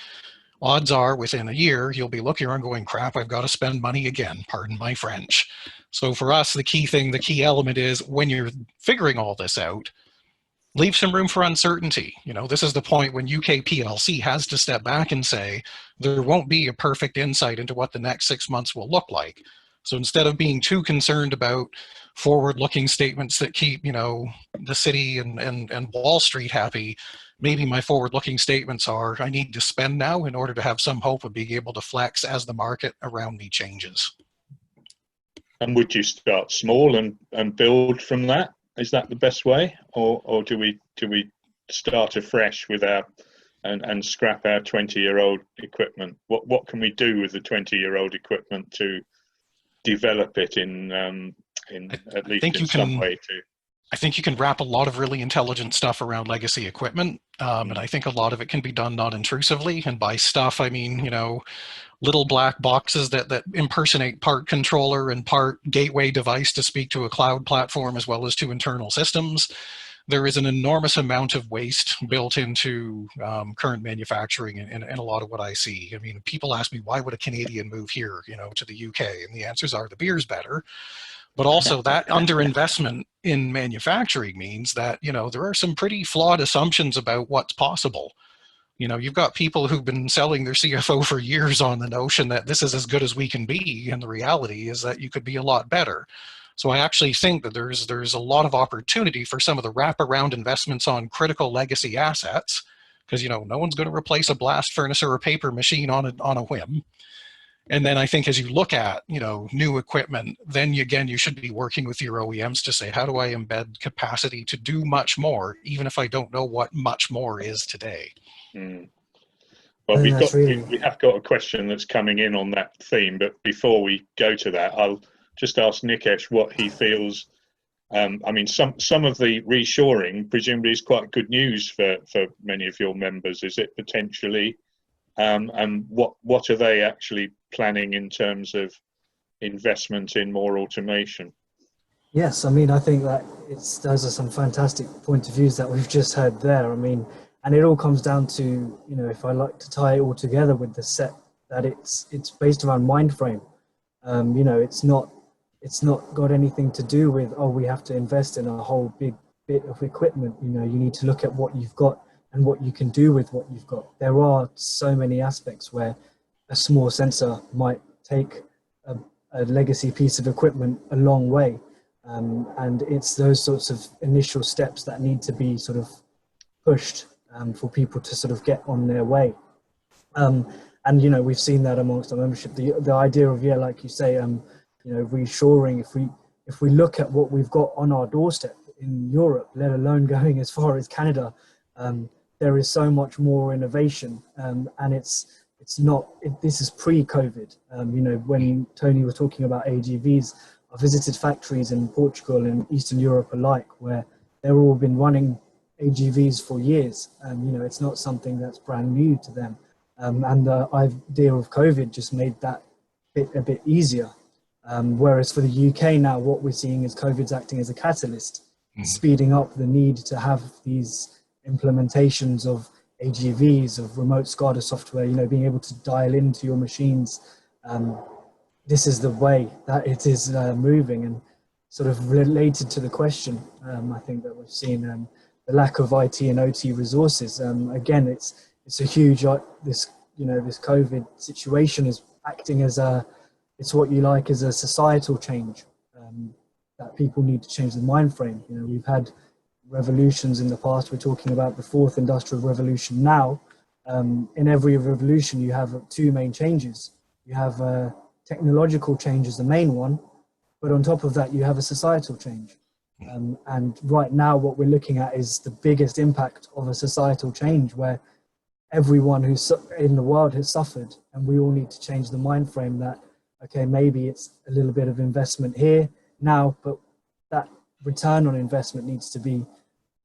odds are within a year, you'll be looking around going, crap, I've got to spend money again, pardon my French. So for us, the key element is when you're figuring all this out, leave some room for uncertainty. You know, this is the point when UK PLC has to step back and say, there won't be a perfect insight into what the next 6 months will look like. So instead of being too concerned about forward-looking statements that keep, you know, the city and Wall Street happy, maybe my forward-looking statements are, I need to spend now in order to have some hope of being able to flex as the market around me changes. And would you start small and build from that? Is that the best way, or do we start afresh with our and scrap our 20-year-old equipment? What can we do with the 20-year-old equipment to develop it in at least in some way too? I think you can wrap a lot of really intelligent stuff around legacy equipment, and I think a lot of it can be done non-intrusively. And by stuff, I mean, you know, little black boxes that impersonate part controller and part gateway device to speak to a cloud platform as well as to internal systems. There is an enormous amount of waste built into current manufacturing in a lot of what I see. I mean, people ask me, why would a Canadian move here, you know, to the UK? And the answers are the beer's better. But also that underinvestment in manufacturing means that, you know, there are some pretty flawed assumptions about what's possible. You know, you've got people who've been selling their CFO for years on the notion that this is as good as we can be, and the reality is that you could be a lot better. So I actually think that there's a lot of opportunity for some of the wraparound investments on critical legacy assets, because, you know, no one's going to replace a blast furnace or a paper machine on a whim. And then I think as you look at, you know, new equipment, then you should be working with your OEMs to say, how do I embed capacity to do much more, even if I don't know what much more is today? Mm. Well, we have got a question that's coming in on that theme, but before we go to that, I'll just ask Nikesh what he feels. I mean, some of the reshoring presumably is quite good news for many of your members. Is it potentially? And what are they actually planning in terms of investment in more automation? Yes, I mean, I think that those are some fantastic point of views that we've just heard there. I mean, and it all comes down to, you know, if I like to tie it all together with the set, that it's based around mind frame. You know, it's not got anything to do with, oh, we have to invest in a whole big bit of equipment. You know, you need to look at what you've got and what you can do with what you've got. There are so many aspects where a small sensor might take a legacy piece of equipment a long way. And it's those sorts of initial steps that need to be sort of pushed for people to sort of get on their way. And, you know, we've seen that amongst our membership, the idea of, yeah, like you say, you know, reshoring, if we look at what we've got on our doorstep in Europe, let alone going as far as Canada, there is so much more innovation, and it's it's not, this is pre-COVID. You know, when Tony was talking about AGVs, I visited factories in Portugal and Eastern Europe alike where they've all been running AGVs for years. You know, it's not something that's brand new to them. And the idea of COVID just made that a bit easier. Whereas for the UK now, what we're seeing is COVID's acting as a catalyst, speeding up the need to have these implementations of AGVs, of remote SCADA software, you know, being able to dial into your machines. This is the way that it is moving, and sort of related to the question, I think that we've seen the lack of IT and OT resources. Again, it's a huge, this COVID situation is acting as it's what you like as a societal change, that people need to change the mind frame. You know, we've had revolutions in the past. We're talking about the fourth industrial revolution now. In every revolution, you have two main changes. You have technological change as the main one, but on top of that, you have a societal change. And right now, what we're looking at is the biggest impact of a societal change, where everyone who's in the world has suffered, and we all need to change the mind frame that, okay, maybe it's a little bit of investment here now, but that return on investment needs to be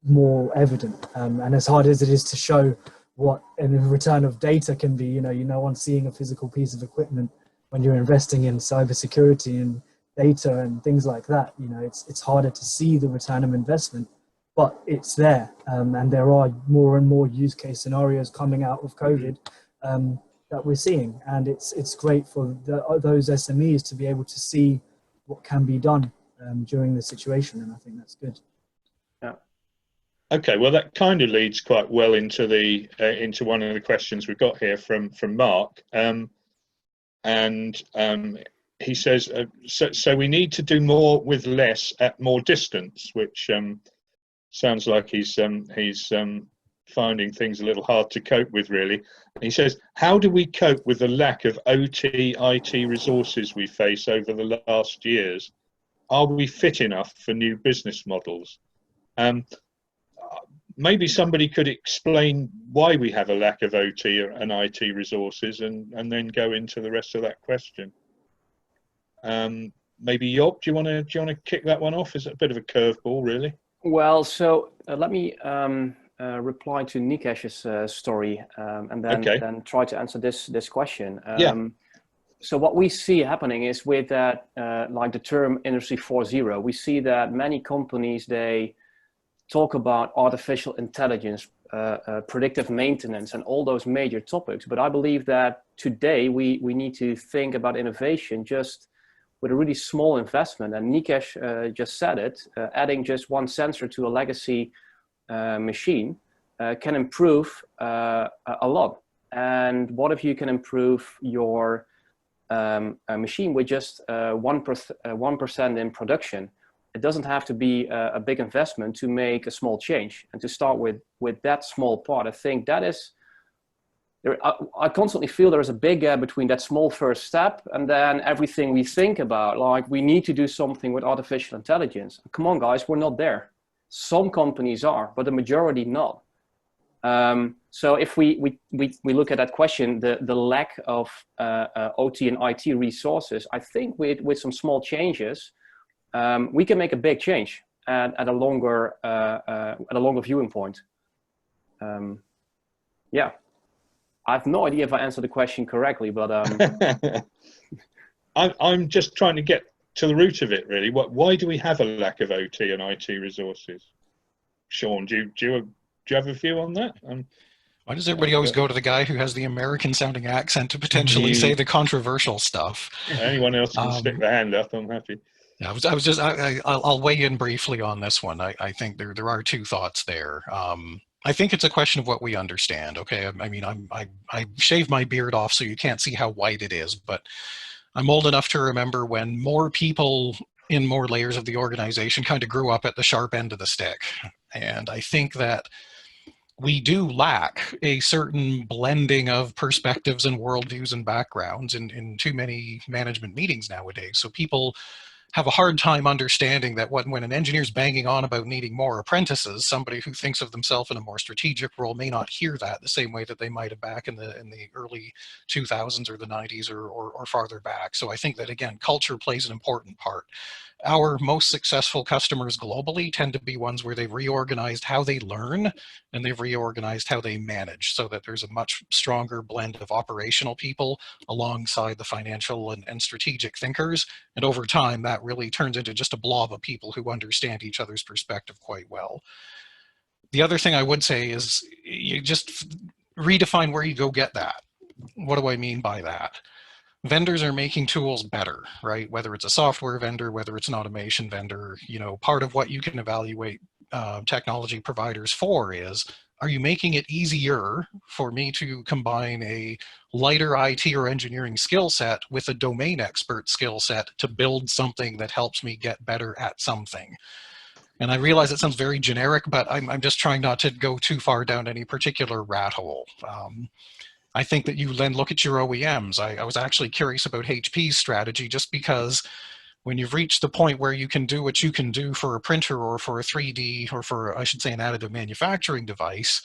more evident. And as hard as it is to show what a return of data can be, you know, on seeing a physical piece of equipment, when you're investing in cybersecurity and data and things like that, you know, it's harder to see the return of investment, but it's there. And there are more and more use case scenarios coming out of COVID that we're seeing. And it's great for those SMEs to be able to see what can be done during the situation. And I think that's good. Yeah. Okay, well, that kind of leads quite well into the into one of the questions we've got here from Mark. He says, so we need to do more with less at more distance, which sounds like he's finding things a little hard to cope with, really. And he says, how do we cope with the lack of OT, IT resources we face over the last years? Are we fit enough for new business models? Maybe somebody could explain why we have a lack of OT and IT resources, and then go into the rest of that question. Maybe Job, do you want to kick that one off? Is it a bit of a curveball, really? Well, so let me reply to Nicec's story, and then try to answer this question. So what we see happening is with that, like the term Industry 4.0, we see that many companies, they talk about artificial intelligence, predictive maintenance, and all those major topics. But I believe that today we need to think about innovation just with a really small investment. And Nicec just said it, adding just one sensor to a legacy machine can improve a lot. And what if you can improve your a machine with just 1% in production? It doesn't have to be a big investment to make a small change, and to start with that small part. I think that is, I constantly feel there is a big gap between that small first step and then everything we think about, like we need to do something with artificial intelligence. Come on, guys, we're not there. Some companies are, but the majority not. So if we look at that question, the lack of OT and IT resources, I think with some small changes, we can make a big change at a longer viewing point. Yeah, I have no idea if I answered the question correctly, but I'm just trying to get to the root of it, really. Why do we have a lack of OT and IT resources? Sean, do you have a view on that? Why does everybody always go to the guy who has the American-sounding accent to potentially say the controversial stuff? Anyone else can stick their hand up. I'm happy. Yeah, I'll weigh in briefly on this one. I think there are two thoughts there. I think it's a question of what we understand. Okay, I mean, I shave my beard off so you can't see how white it is, but I'm old enough to remember when more people in more layers of the organization kind of grew up at the sharp end of the stick. And I think that we do lack a certain blending of perspectives and worldviews and backgrounds in too many management meetings nowadays. So people have a hard time understanding that when an engineer's banging on about needing more apprentices, somebody who thinks of themselves in a more strategic role may not hear that the same way that they might have back in the early 2000s or the 90s or farther back. So I think that, again, culture plays an important part. Our most successful customers globally tend to be ones where they've reorganized how they learn and they've reorganized how they manage, so that there's a much stronger blend of operational people alongside the financial and strategic thinkers. And over time, that really turns into just a blob of people who understand each other's perspective quite well. The other thing I would say is you just redefine where you go get that. What do I mean by that? Vendors are making tools better, right? Whether it's a software vendor, whether it's an automation vendor, you know, part of what you can evaluate technology providers for is, are you making it easier for me to combine a lighter IT or engineering skill set with a domain expert skill set to build something that helps me get better at something? And I realize it sounds very generic, but I'm just trying not to go too far down any particular rat hole. I think that you then look at your OEMs. I was actually curious about HP's strategy, just because when you've reached the point where you can do what you can do for a printer or for a 3D or for, I should say, an additive manufacturing device,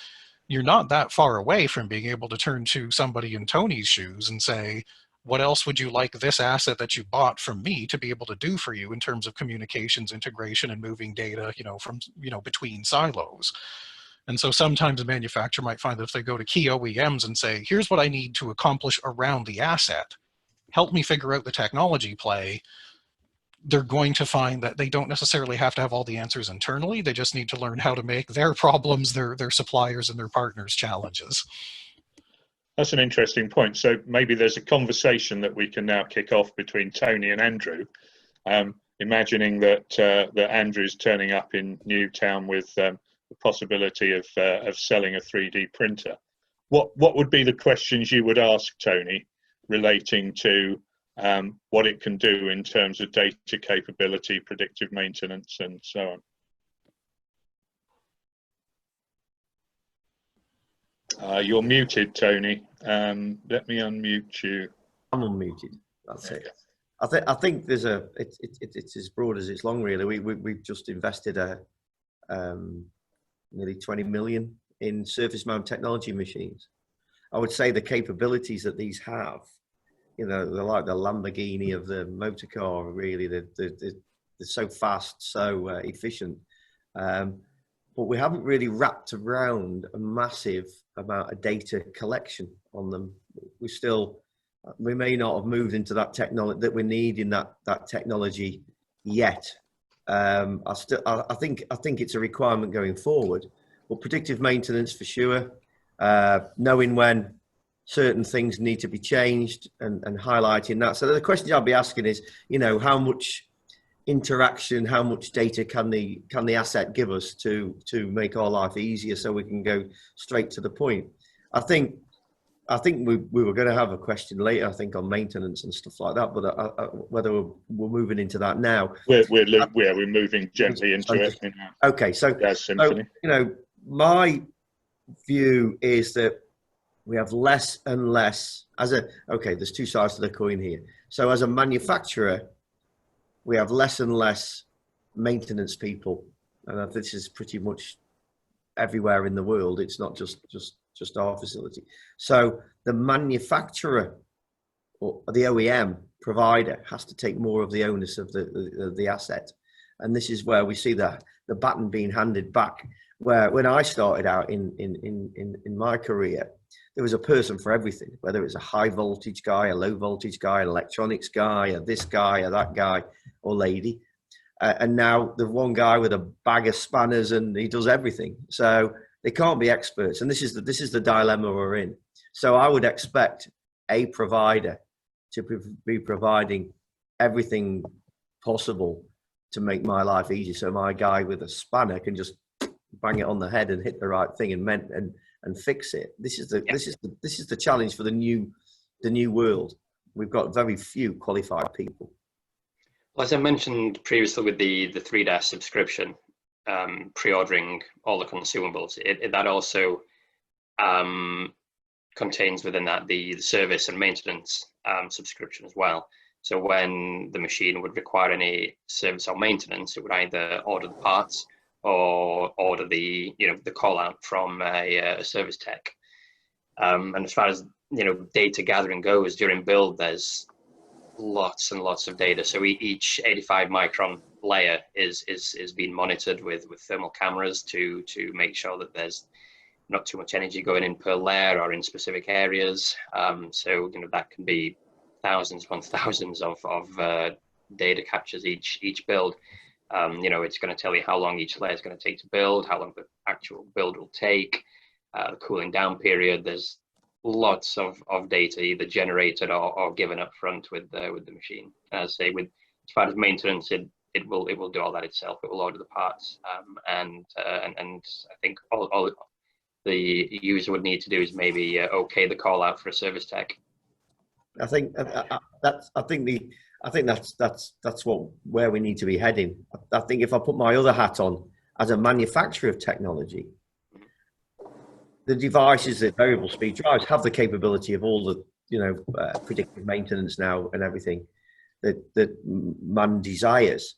you're not that far away from being able to turn to somebody in Tony's shoes and say, what else would you like this asset that you bought from me to be able to do for you in terms of communications, integration, and moving data, you know, from, you know, between silos? And so sometimes a manufacturer might find that if they go to key OEMs and say, here's what I need to accomplish around the asset, help me figure out the technology play, they're going to find that they don't necessarily have to have all the answers internally. They just need to learn how to make their problems, their suppliers and their partners' challenges. That's an interesting point. So maybe there's a conversation that we can now kick off between Tony and Andrew, imagining that that Andrew's turning up in Newtown with the possibility of selling a 3D printer. What would be the questions you would ask Tony relating to what it can do in terms of data capability, predictive maintenance, and so on? You're muted, Tony. Let me unmute you. I'm unmuted. That's it. I think there's it's as broad as it's long, really. We've just invested nearly 20 million in surface mount technology machines. I would say the capabilities that these have, you know, they're like the Lamborghini of the motor car, really. They're so fast, so efficient. But we haven't really wrapped around a massive amount of data collection on them. We may not have moved into that technology that we need in that technology yet. I think it's a requirement going forward. But predictive maintenance for sure, knowing when certain things need to be changed and highlighting that. So the question I'll be asking is, you know, how much interaction, how much data can the asset give us to make our life easier, so we can go straight to the point. I think we were going to have a question later, I think, on maintenance and stuff like that, but whether we're moving into that now. We're moving gently into it. Okay, so you know, my view is that we have less and less there's two sides to the coin here. So as a manufacturer, we have less and less maintenance people, and this is pretty much everywhere in the world. It's not just our facility. So the manufacturer or the OEM provider has to take more of the onus of the asset, and this is where we see the baton being handed back. Where when I started out in my career, there was a person for everything, whether it was a high voltage guy, a low voltage guy, an electronics guy, or this guy, or that guy, or lady. And now there's one guy with a bag of spanners and he does everything. So they can't be experts. And this is the dilemma we're in. So I would expect a provider to be providing everything possible to make my life easy. So my guy with a spanner can just bang it on the head and hit the right thing and fix it. This is the challenge for the new world. We've got very few qualified people. Well, as I mentioned previously with the 3DAS subscription, pre-ordering all the consumables, that also contains within that the service and maintenance subscription as well. So when the machine would require any service or maintenance, it would either order the parts or order the call out from a service tech. And as far as data gathering goes during build, there's lots and lots of data. So each 85 micron layer is being monitored with thermal cameras to make sure that there's not too much energy going in per layer or in specific areas. So that can be thousands upon thousands of data captures each build. It's going to tell you how long each layer is going to take to build, how long the actual build will take, the cooling down period. There's lots of data either generated or given up front with the machine. As I say, as far as maintenance, it will do all that itself. It will order the parts, and I think all the user would need to do is maybe okay the call out for a service tech. I think that's where we need to be heading. I think if I put my other hat on as a manufacturer of technology, the devices, the variable speed drives, have the capability of all the predictive maintenance now and everything that man desires.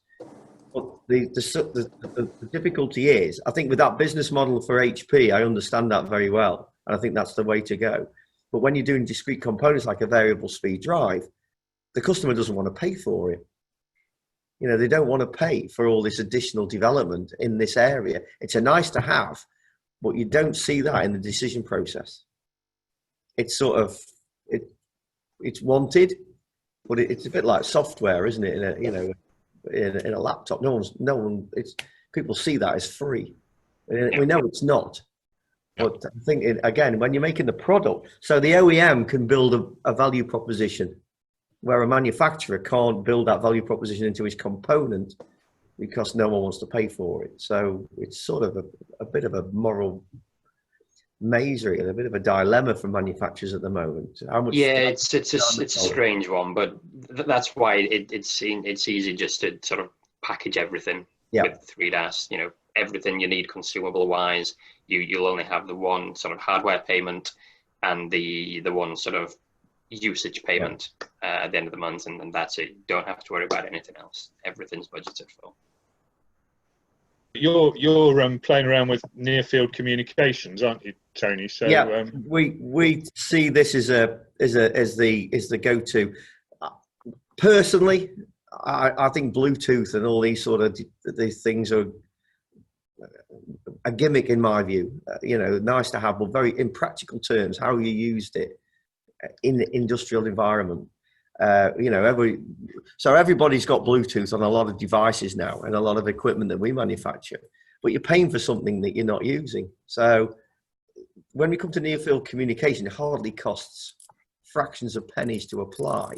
But the difficulty is, I think with that business model for HP, I understand that very well, and I think that's the way to go. But when you're doing discrete components like a variable speed drive, the customer doesn't want to pay for it. They don't want to pay for all this additional development in this area. It's a nice to have, but you don't see that in the decision process. It's sort of, it's wanted, but it's a bit like software, isn't it? In a laptop, people see that as free. We know it's not. But I think, again, when you're making the product, so the OEM can build a value proposition where a manufacturer can't build that value proposition into his component because no one wants to pay for it. So it's sort of a bit of a moral maze, and a bit of a dilemma for manufacturers at the moment. It's a strange one, but that's why it's easy just to sort of package everything with 3DAS. Everything you need consumable wise. You'll only have the one sort of hardware payment and the one sort of usage payment at the end of the month, and that's it. You don't have to worry about anything else. Everything's budgeted for. You're playing around with near field communications, aren't you, Tony? So we see this as the go-to. Personally, I think Bluetooth and all these sort of these things are a gimmick in my view. Nice to have, but very in practical terms, how you used it in the industrial environment. So everybody's got Bluetooth on a lot of devices now and a lot of equipment that we manufacture, but you're paying for something that you're not using. So when we come to near field communication, it hardly costs fractions of pennies to apply,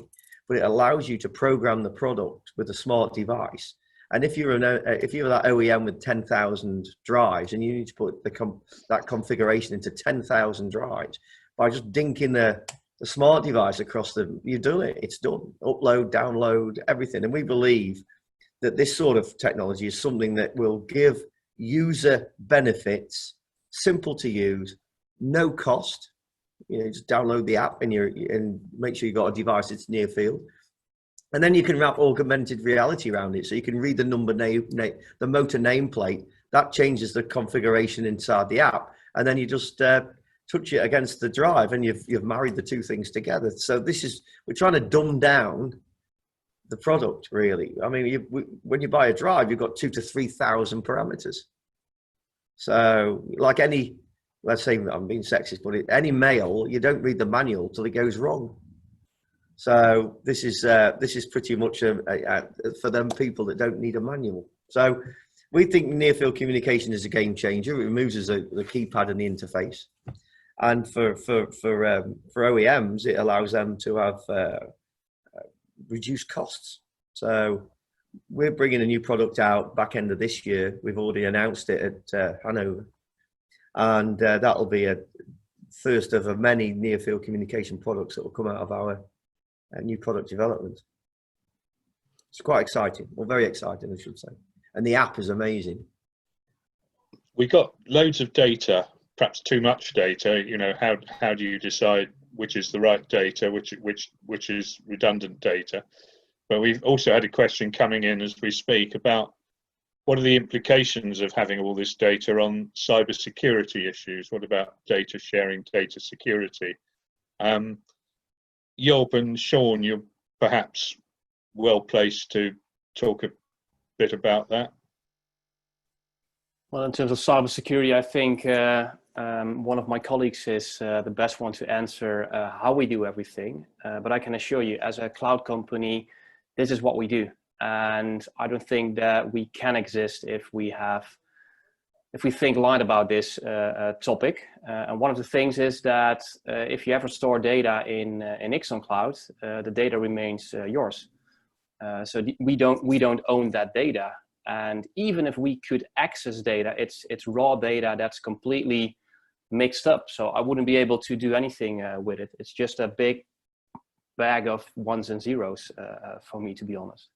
but it allows you to program the product with a smart device. And if you're that OEM with 10,000 drives and you need to put that configuration into 10,000 drives, by just dinking the smart device across you've done it. It's done. Upload, download, everything. And we believe that this sort of technology is something that will give user benefits, simple to use, no cost. Just download the app and make sure you've got a device that's near field. And then you can wrap augmented reality around it. So you can read the the motor nameplate. That changes the configuration inside the app. And then you just touch it against the drive and you've married the two things together. So we're trying to dumb down the product, really. I mean, when you buy a drive, you've got 2,000 to 3,000 parameters. So like let's say I'm being sexist, but any mail, you don't read the manual till it goes wrong. So this is pretty much for them people that don't need a manual. So we think near field communication is a game changer. It removes the keypad and the interface. And for OEMs, it allows them to have reduced costs. So we're bringing a new product out back end of this year. We've already announced it at Hanover, and that'll be a first of many near field communication products that will come out of our new product development. It's quite exciting, or very exciting, I should say. And the app is amazing. We got loads of data. Perhaps too much data. How do you decide which is the right data, which is redundant data? but we've also had a question coming in as we speak about what are the implications of having all this data on cybersecurity issues? What about data sharing, data security? Job and Sean, you're perhaps well placed to talk a bit about that. Well, in terms of cybersecurity, I think one of my colleagues is the best one to answer how we do everything. But I can assure you, as a cloud company, this is what we do. And I don't think that we can exist if we think light about this topic. And one of the things is that if you ever store data in Ixon Cloud, the data remains yours. So we don't own that data. And even if we could access data, it's raw data that's completely mixed up. So I wouldn't be able to do anything with it. It's just a big bag of ones and zeros for me, to be honest.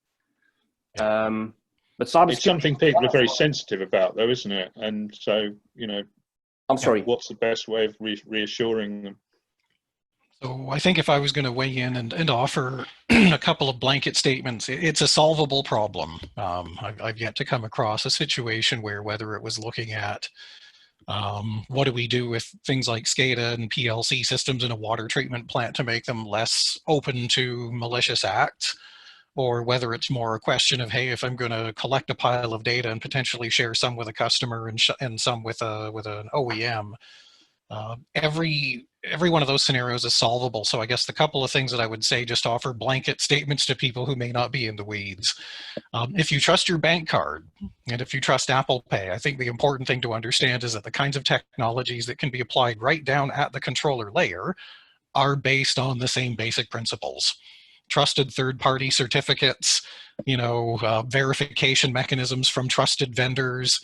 But cybersecurity, it's something people are very sensitive about, though, isn't it? And so, you know, I'm sorry. What's the best way of reassuring them? So I think if I was going to weigh in and offer a couple of blanket statements, it's a solvable problem. I've yet to come across a situation where, whether it was looking at what do we do with things like SCADA and PLC systems in a water treatment plant to make them less open to malicious acts, or whether it's more a question of, hey, if I'm going to collect a pile of data and potentially share some with a customer and some with an OEM, every one of those scenarios is solvable. So I guess the couple of things that I would say, just offer blanket statements to people who may not be in the weeds. If you trust your bank card, and if you trust Apple Pay, I think the important thing to understand is that the kinds of technologies that can be applied right down at the controller layer are based on the same basic principles. Trusted third-party certificates, verification mechanisms from trusted vendors.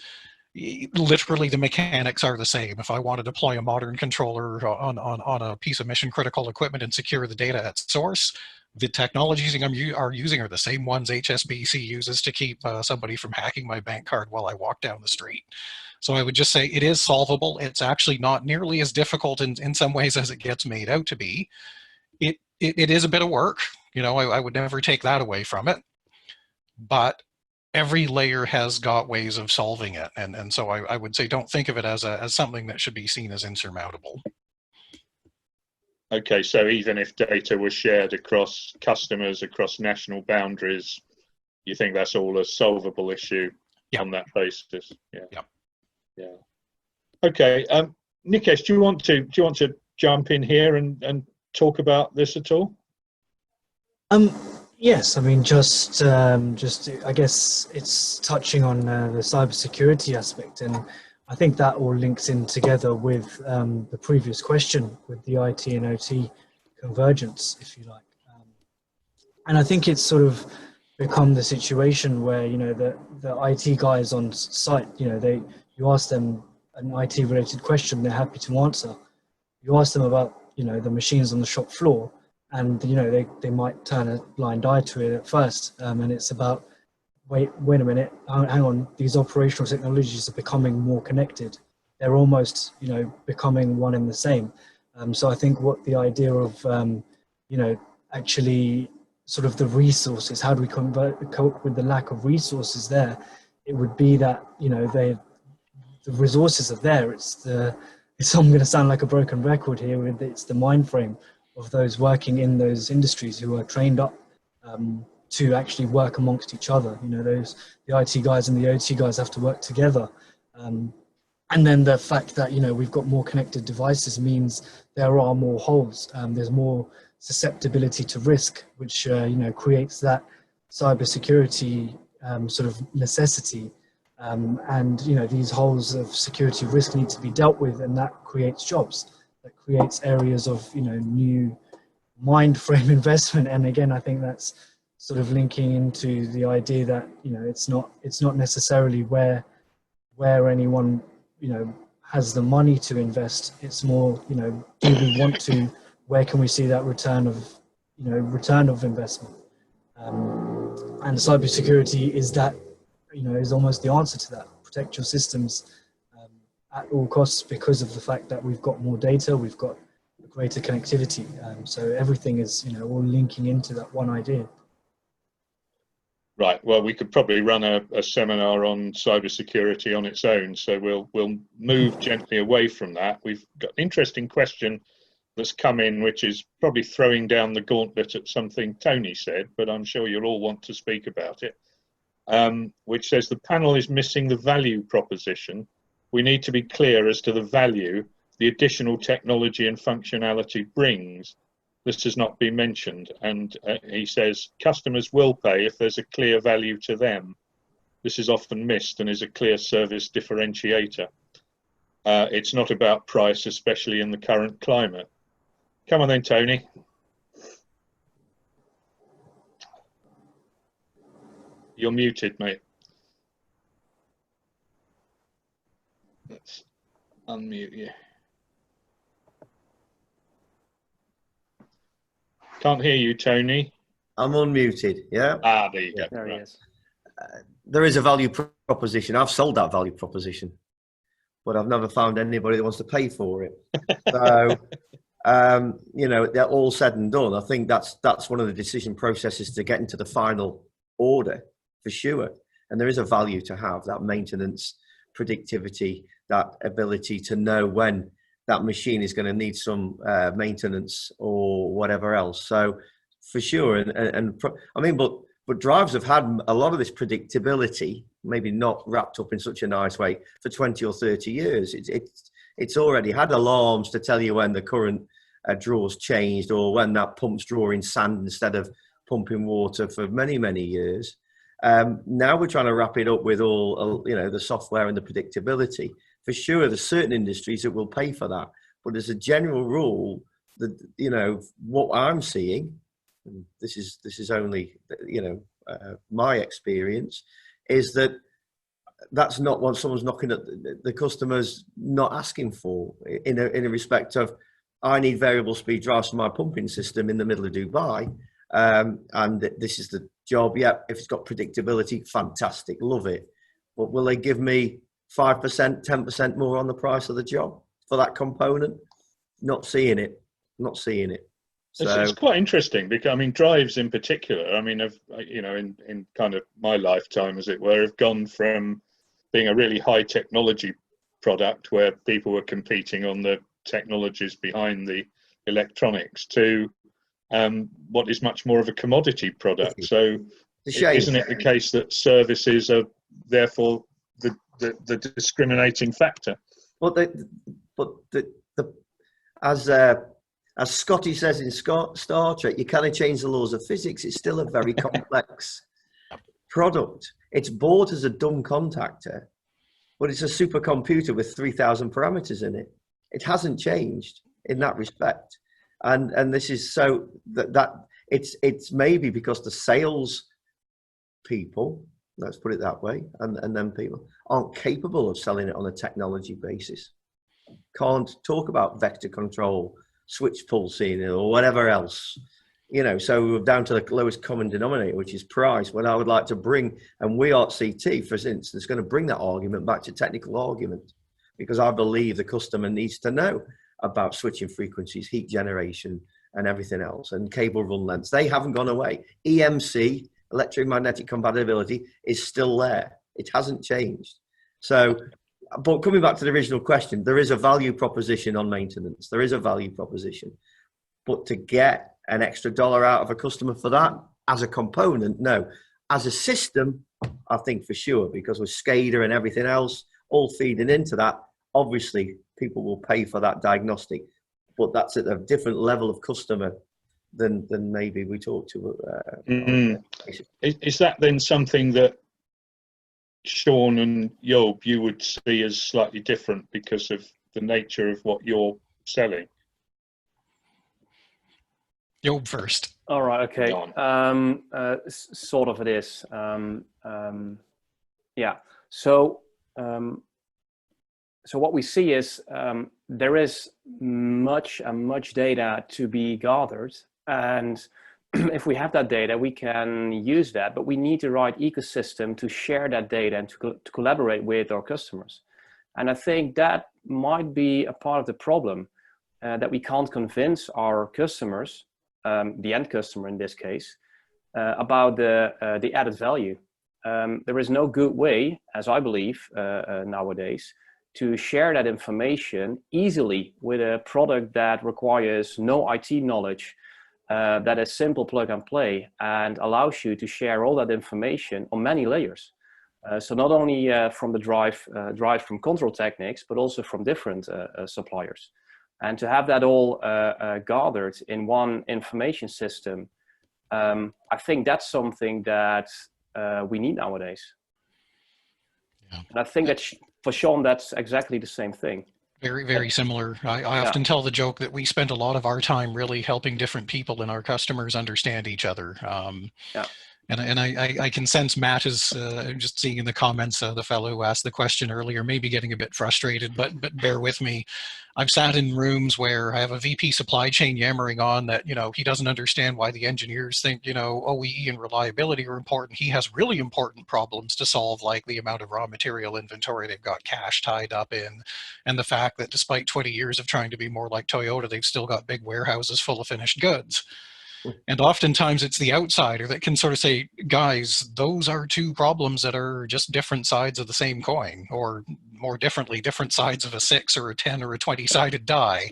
Literally, the mechanics are the same. If I want to deploy a modern controller on a piece of mission-critical equipment and secure the data at source, the technologies are using are the same ones HSBC uses to keep somebody from hacking my bank card while I walk down the street. So I would just say it is solvable. It's actually not nearly as difficult in some ways as it gets made out to be. It is a bit of work. I would never take that away from it. But every layer has got ways of solving it. And so I would say don't think of it as something that should be seen as insurmountable. Okay, so even if data was shared across customers, across national boundaries, you think that's all a solvable issue on that basis? Yeah. Okay, Nicec, do you want to jump in here and talk about this at all? Yes, I mean, just I guess it's touching on the cybersecurity aspect, and I think that all links in together with the previous question with the IT and OT convergence, if you like. And I think it's sort of become the situation where the IT guys on site, you ask them an IT related question, they're happy to answer. You ask them about the machines on the shop floor, and they might turn a blind eye to it at first, and it's about wait a minute, hang on, these operational technologies are becoming more connected. They're almost becoming one and the same. So I think what the idea of actually sort of the resources, how do we cope with the lack of resources there? It would be that the resources are there. I'm going to sound like a broken record here. It's the mind frame of those working in those industries who are trained up to actually work amongst each other. The IT guys and the OT guys have to work together. And then the fact that, we've got more connected devices means there are more holes. There's more susceptibility to risk, which, creates that cybersecurity sort of necessity. And these holes of security risk need to be dealt with, and that creates jobs. That creates areas of new mind frame investment. And again, I think that's sort of linking into the idea that it's not necessarily where anyone has the money to invest. It's more do we want to, where can we see that return of investment, and cybersecurity is that is almost the answer to that. Protect your systems at all costs, because of the fact that we've got more data, we've got greater connectivity. So everything is all linking into that one idea. Right. Well, we could probably run a seminar on cybersecurity on its own. So we'll move gently away from that. We've got an interesting question that's come in, which is probably throwing down the gauntlet at something Tony said, but I'm sure you'll all want to speak about it. Which says the panel is missing the value proposition. We need to be clear as to the value the additional technology and functionality brings. This has not been mentioned, and he says customers will pay if there's a clear value to them. This is often missed and is a clear service differentiator. It's not about price, especially in the current climate. Come on then, Tony. You're muted, mate. Let's unmute you. Can't hear you, Tony. I'm unmuted, yeah? Ah, there you go. There he Right. is. There is a value proposition. I've sold that value proposition, but I've never found anybody that wants to pay for it. So, you know, they're all said and done. I think that's one of the decision processes to get into the final order, for sure. And there is a value to have that maintenance, predictivity, that ability to know when that machine is going to need some maintenance or whatever else. So for sure. I mean, but drives have had a lot of this predictability, maybe not wrapped up in such a nice way, for 20 or 30 years. It's already had alarms to tell you when the current draw's changed, or when that pump's drawing sand instead of pumping water for many, many years. Now we're trying to wrap it up with all, you know, the software and the predictability. For sure, there's certain industries that will pay for that. But as a general rule, that, you know, what I'm seeing, and this is only, you know, my experience, is that that's not what someone's knocking at the customer's not asking for, in a respect of, I need variable speed drives for my pumping system in the middle of Dubai, and this is the job. Yeah, if it's got predictability, fantastic, love it. But will they give me 5%, 10% more on the price of the job for that component? Not seeing it. Not seeing it. So It's quite interesting, because I mean, drives in particular, I mean, have, you know, in kind of my lifetime, as it were, have gone from being a really high technology product where people were competing on the technologies behind the electronics to what is much more of a commodity product. So isn't it the case that services are therefore the discriminating factor? Well, as Scotty says in Star Trek, you can't change the laws of physics. It's still a very complex product. It's bought as a dumb contactor, but it's a supercomputer with 3,000 parameters in it. It hasn't changed in that respect. And this is so that it's maybe because the sales people, let's put it that way, and then people aren't capable of selling it on a technology basis. Can't talk about vector control, switch pulsing, or whatever else, you know. So we're down to the lowest common denominator, which is price. When I would like to bring, and we are CT, for instance, is going to bring that argument back to technical argument, because I believe the customer needs to know about switching frequencies, heat generation, and everything else, and cable run lengths. They haven't gone away. EMC, electromagnetic compatibility, is still there. It hasn't changed. So, but coming back to the original question, there is a value proposition on maintenance. There is a value proposition. But to get an extra dollar out of a customer for that as a component, no. As a system, I think for sure, because with SCADA and everything else all feeding into that, obviously people will pay for that diagnostic, but that's at a different level of customer than maybe we talked to. Is that then something that Sean and Job, you would see as slightly different because of the nature of what you're selling? Job first. All right. Okay. Sort of it is. Yeah. So what we see is there is much data to be gathered, and if we have that data, we can use that. But we need the right ecosystem to share that data and to collaborate with our customers. And I think that might be a part of the problem, that we can't convince our customers, the end customer in this case, about the added value. There is no good way, as I believe nowadays, to share that information easily with a product that requires no IT knowledge, that is simple plug and play, and allows you to share all that information on many layers. So not only from the drive from Control Techniques, but also from different suppliers. And to have that all gathered in one information system, I think that's something that we need nowadays. Yeah. And I think that for Sean, that's exactly the same thing. Very, very similar. I often tell the joke that we spend a lot of our time really helping different people and our customers understand each other. And I can sense Matt is just seeing in the comments, the fellow who asked the question earlier, maybe getting a bit frustrated, but bear with me. I've sat in rooms where I have a VP supply chain yammering on that, he doesn't understand why the engineers think, OEE and reliability are important. He has really important problems to solve, like the amount of raw material inventory they've got cash tied up in, and the fact that despite 20 years of trying to be more like Toyota, they've still got big warehouses full of finished goods. And oftentimes it's the outsider that can sort of say, guys, those are two problems that are just different sides of the same coin, or more differently, different sides of a 6 or a 10 or a 20-sided die.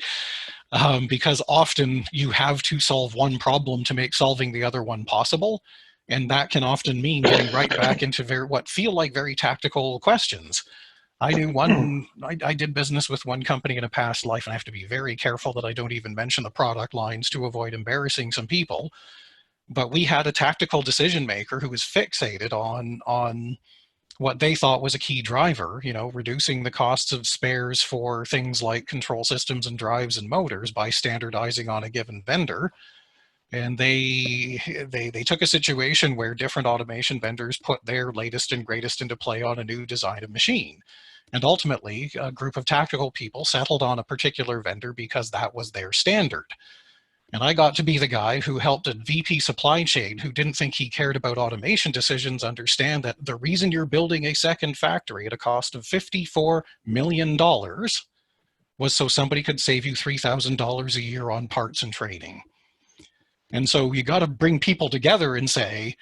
Because often you have to solve one problem to make solving the other one possible. And that can often mean getting right back into what feel like very tactical questions. I knew I did business with one company in a past life, and I have to be very careful that I don't even mention the product lines to avoid embarrassing some people. But we had a tactical decision maker who was fixated on what they thought was a key driver, reducing the costs of spares for things like control systems and drives and motors by standardizing on a given vendor. And they took a situation where different automation vendors put their latest and greatest into play on a new design of machine. And ultimately, a group of tactical people settled on a particular vendor because that was their standard. And I got to be the guy who helped a VP supply chain who didn't think he cared about automation decisions understand that the reason you're building a second factory at a cost of $54 million was so somebody could save you $3,000 a year on parts and training. And so you got to bring people together and say,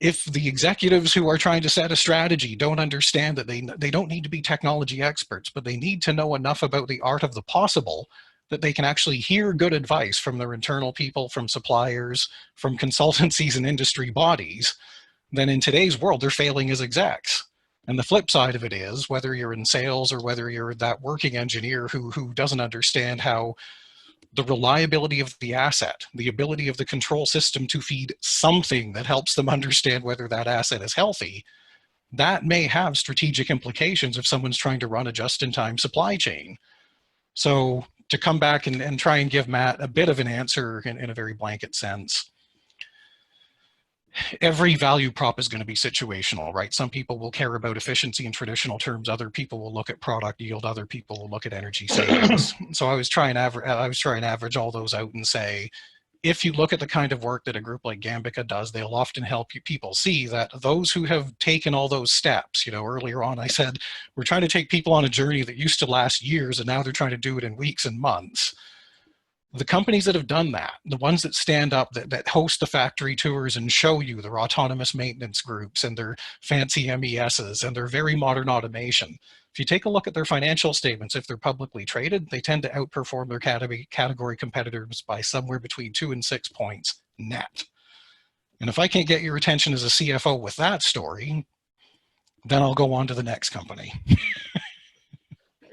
if the executives who are trying to set a strategy don't understand that they don't need to be technology experts, but they need to know enough about the art of the possible that they can actually hear good advice from their internal people, from suppliers, from consultancies and industry bodies, then in today's world, they're failing as execs. And the flip side of it is, whether you're in sales or whether you're that working engineer who doesn't understand how the reliability of the asset, the ability of the control system to feed something that helps them understand whether that asset is healthy, that may have strategic implications if someone's trying to run a just-in-time supply chain. So to come back and try and give Matt a bit of an answer in a very blanket sense, every value prop is going to be situational, right? Some people will care about efficiency in traditional terms. Other people will look at product yield. Other people will look at energy savings. So I was trying to average all those out and say, if you look at the kind of work that a group like GAMBICA does, they'll often help people see that those who have taken all those steps, earlier on I said, we're trying to take people on a journey that used to last years, and now they're trying to do it in weeks and months. The companies that have done that, the ones that stand up, that host the factory tours and show you their autonomous maintenance groups and their fancy MESs and their very modern automation, if you take a look at their financial statements, if they're publicly traded, they tend to outperform their category competitors by somewhere between 2 and 6 points net. And if I can't get your attention as a CFO with that story, then I'll go on to the next company.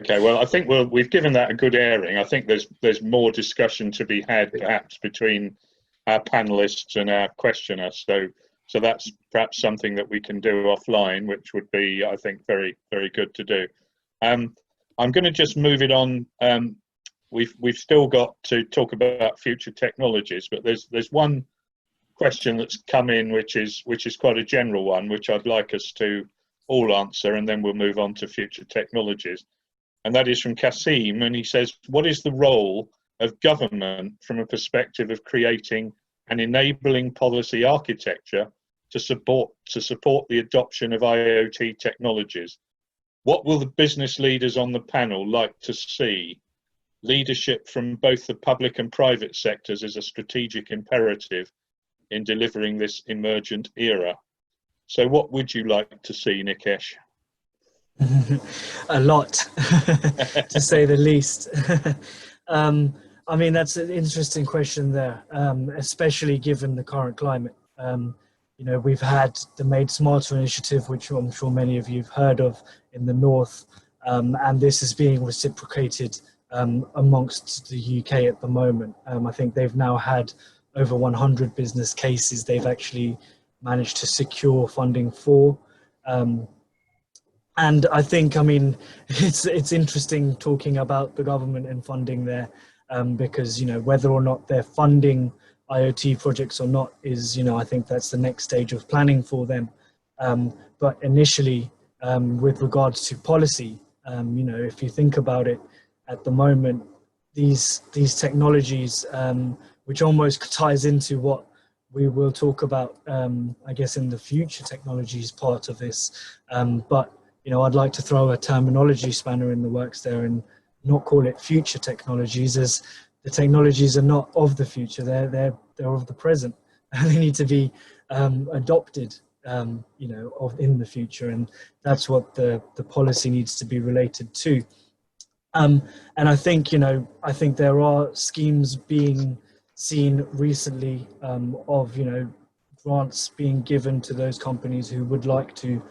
Okay, well, I think we've given that a good airing. I think there's more discussion to be had, perhaps, between our panelists and our questioner. So that's perhaps something that we can do offline, which would be, I think, very, very good to do. I'm going to just move it on. We've still got to talk about future technologies, but there's one question that's come in, which is quite a general one, which I'd like us to all answer, and then we'll move on to future technologies. And that is from Kasim, and he says, what is the role of government from a perspective of creating an enabling policy architecture to support the adoption of IoT technologies? What will the business leaders on the panel like to see? Leadership from both the public and private sectors is a strategic imperative. in delivering this emergent era. So what would you like to see, Nikesh? A lot, to say the least. I mean, that's an interesting question there, especially given the current climate. You know, we've had the Made Smarter initiative, which I'm sure many of you have heard of in the north, and this is being reciprocated amongst the UK at the moment. I think they've now had over 100 business cases they've actually managed to secure funding for. And I think, I mean, it's interesting talking about the government and funding there, because, you know, whether or not they're funding IoT projects or not is, you know, I think that's the next stage of planning for them. But initially, with regards to policy, you know, if you think about it, at the moment, these technologies, which almost ties into what we will talk about, I guess, in the future technologies part of this, but you know, I'd like to throw a terminology spanner in the works there and not call it future technologies, as the technologies are not of the future, they're of the present, and they need to be adopted, you know, in the future, and that's what the policy needs to be related to. And I think, you know, I think there are schemes being seen recently of, you know, grants being given to those companies who would like to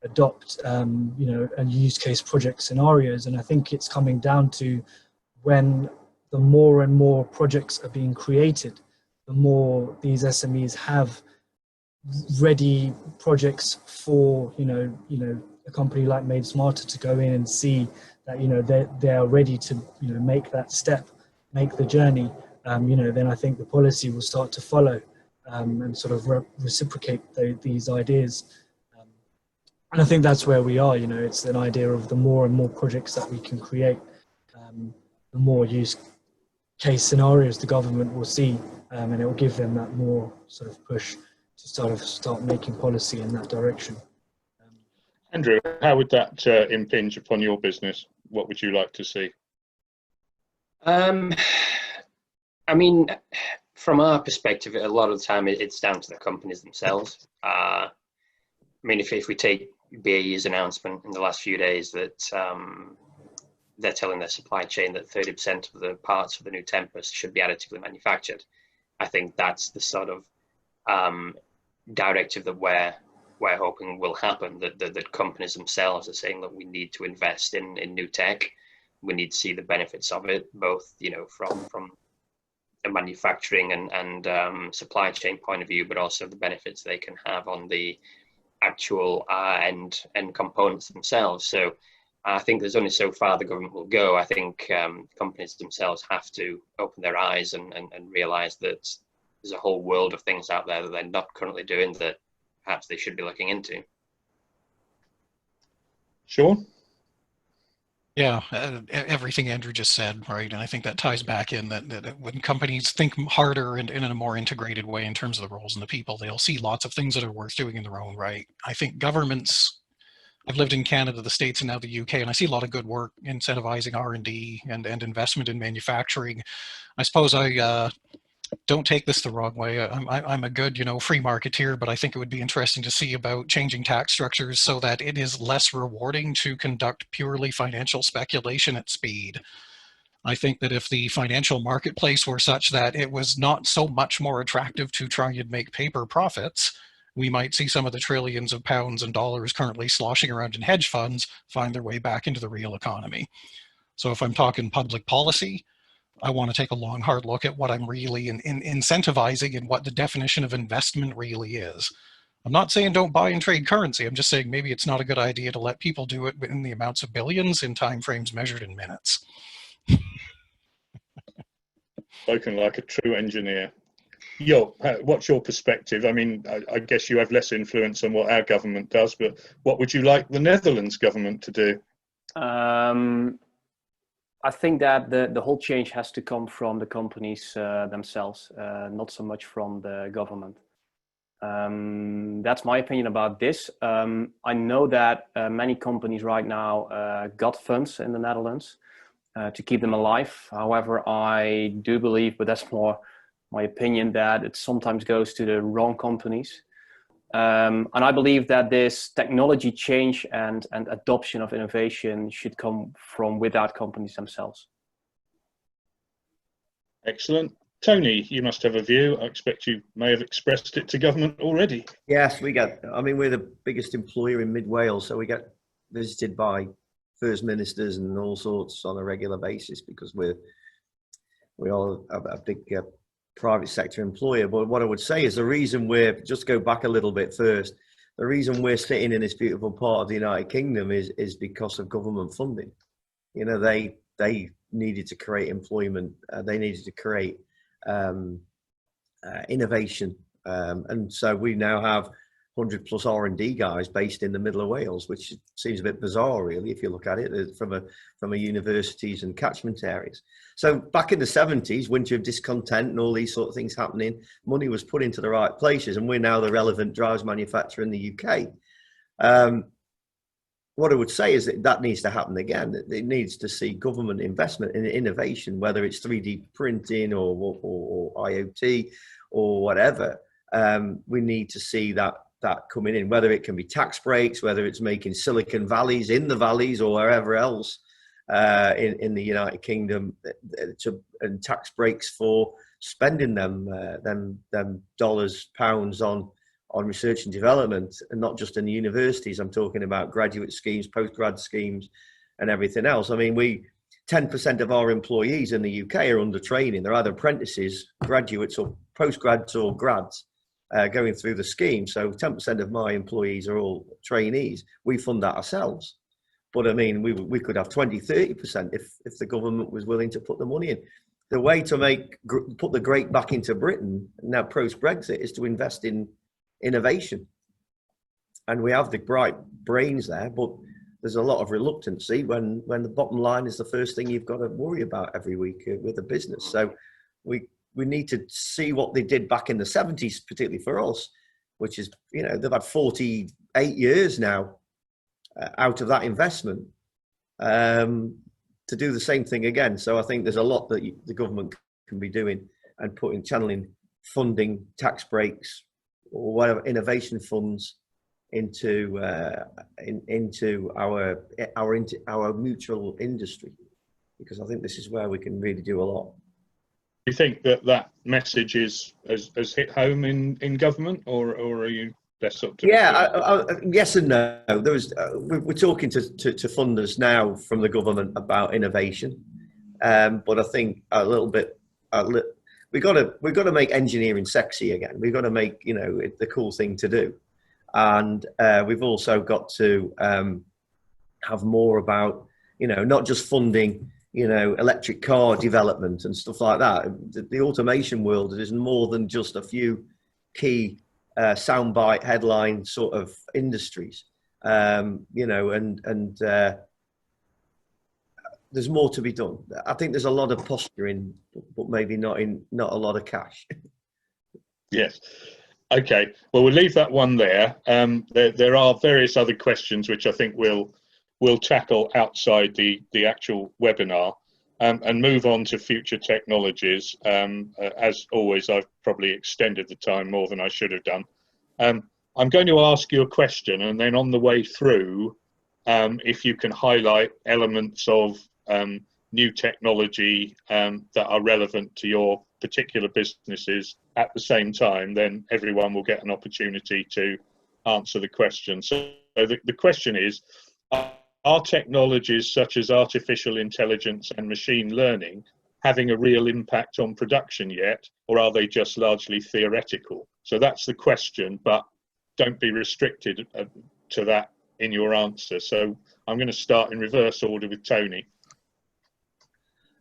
adopt, you know, and use case project scenarios. And I think it's coming down to when the more and more projects are being created, the more these SMEs have ready projects for, you know, a company like Made Smarter to go in and see that, you know, they are ready to, you know, make that step, make the journey. You know, then I think the policy will start to follow and sort of reciprocate these ideas. And I think that's where we are, you know, it's an idea of the more and more projects that we can create, the more use case scenarios the government will see, and it will give them that more sort of push to start making policy in that direction. Andrew, how would that impinge upon your business? What would you like to see? I mean, from our perspective, a lot of the time it's down to the companies themselves. I mean, if we take BAE's announcement in the last few days that they're telling their supply chain that 30% of the parts for the new Tempest should be additively manufactured, I think that's the sort of directive that we're hoping will happen, that companies themselves are saying that we need to invest in new tech. We need to see the benefits of it, both, you know, from a manufacturing and supply chain point of view, but also the benefits they can have on the actual end components themselves. So I think there's only so far the government will go. I think companies themselves have to open their eyes and realize that there's a whole world of things out there that they're not currently doing that perhaps they should be looking into. Sean? Yeah, everything Andrew just said, right? And I think that ties back in that when companies think harder and in a more integrated way in terms of the roles and the people, they'll see lots of things that are worth doing in their own right. I think governments, I've lived in Canada, the States, and now the UK, and I see a lot of good work incentivizing R&D and investment in manufacturing. I suppose I don't take this the wrong way. I'm a good, you know, free marketeer, but I think it would be interesting to see about changing tax structures so that it is less rewarding to conduct purely financial speculation at speed. I think that if the financial marketplace were such that it was not so much more attractive to try and make paper profits, we might see some of the trillions of pounds and dollars currently sloshing around in hedge funds find their way back into the real economy. So if I'm talking public policy, I want to take a long, hard look at what I'm really incentivizing and what the definition of investment really is. I'm not saying don't buy and trade currency. I'm just saying maybe it's not a good idea to let people do it in the amounts of billions in timeframes measured in minutes. Spoken like a true engineer. Yo, what's your perspective? I mean, I guess you have less influence on what our government does, but what would you like the Netherlands government to do? I think that the whole change has to come from the companies themselves, not so much from the government. That's my opinion about this. I know that many companies right now got funds in the Netherlands to keep them alive. However, I do believe, but that's more my opinion, that it sometimes goes to the wrong companies. And I believe that this technology change and adoption of innovation should come from without companies themselves. Excellent. Tony, you must have a view. I expect you may have expressed it to government already. Yes, I mean, we're the biggest employer in Mid Wales, so we get visited by First Ministers and all sorts on a regular basis because we are a big private sector employer. But what I would say is the reason we're, just go back a little bit first, the reason we're sitting in this beautiful part of the United Kingdom is because of government funding. You know, they needed to create employment, they needed to create innovation, and so we now have 100+ R&D guys based in the middle of Wales, which seems a bit bizarre, really, if you look at it from a universities and catchment areas. So back in the 70s, winter of discontent and all these sort of things happening, money was put into the right places, and we're now the relevant drives manufacturer in the UK. What I would say is that needs to happen again. It needs to see government investment in innovation, whether it's 3D printing or IoT or whatever. We need to see that coming in, whether it can be tax breaks, whether it's making Silicon Valleys in the valleys or wherever else in the United Kingdom, and tax breaks for spending them dollars, pounds on research and development, and not just in the universities. I'm talking about graduate schemes, postgrad schemes, and everything else. I mean, 10% of our employees in the UK are under training. They're either apprentices, graduates, or postgrads or grads going through the scheme. So 10% of my employees are all trainees. We fund that ourselves. But I mean, we could have 20, 30% if the government was willing to put the money in. The way to put the great back into Britain now post-Brexit is to invest in innovation, and we have the bright brains there, but there's a lot of reluctancy when the bottom line is the first thing you've got to worry about every week with a business. So we need to see what they did back in the 70s, particularly for us, which is, you know, they've had 48 years now out of that investment to do the same thing again. So I think there's a lot that the government can be doing and channeling funding, tax breaks, or whatever innovation funds into our mutual industry, because I think this is where we can really do a lot. Do you think that message has hit home in government, or are you less optimistic? Yeah, yes and no. We're talking to funders now from the government about innovation, but I think a little bit. We've got to make engineering sexy again. We've got to make, you know, it the cool thing to do, and we've also got to have more about, you know, not just funding, you know, electric car development and stuff like that. The automation world is more than just a few key soundbite headline sort of industries, you know, and there's more to be done. I think there's a lot of posturing, but maybe not a lot of cash. Yes. Okay. Well, we'll leave that one there. There are various other questions which I think we'll tackle outside the actual webinar, and move on to future technologies. As always, I've probably extended the time more than I should have done. I'm going to ask you a question, and then on the way through, if you can highlight elements of new technology that are relevant to your particular businesses at the same time, then everyone will get an opportunity to answer the question. So the question is, are technologies such as artificial intelligence and machine learning having a real impact on production yet, or are they just largely theoretical? So that's the question, but don't be restricted to that in your answer. So I'm going to start in reverse order with Tony.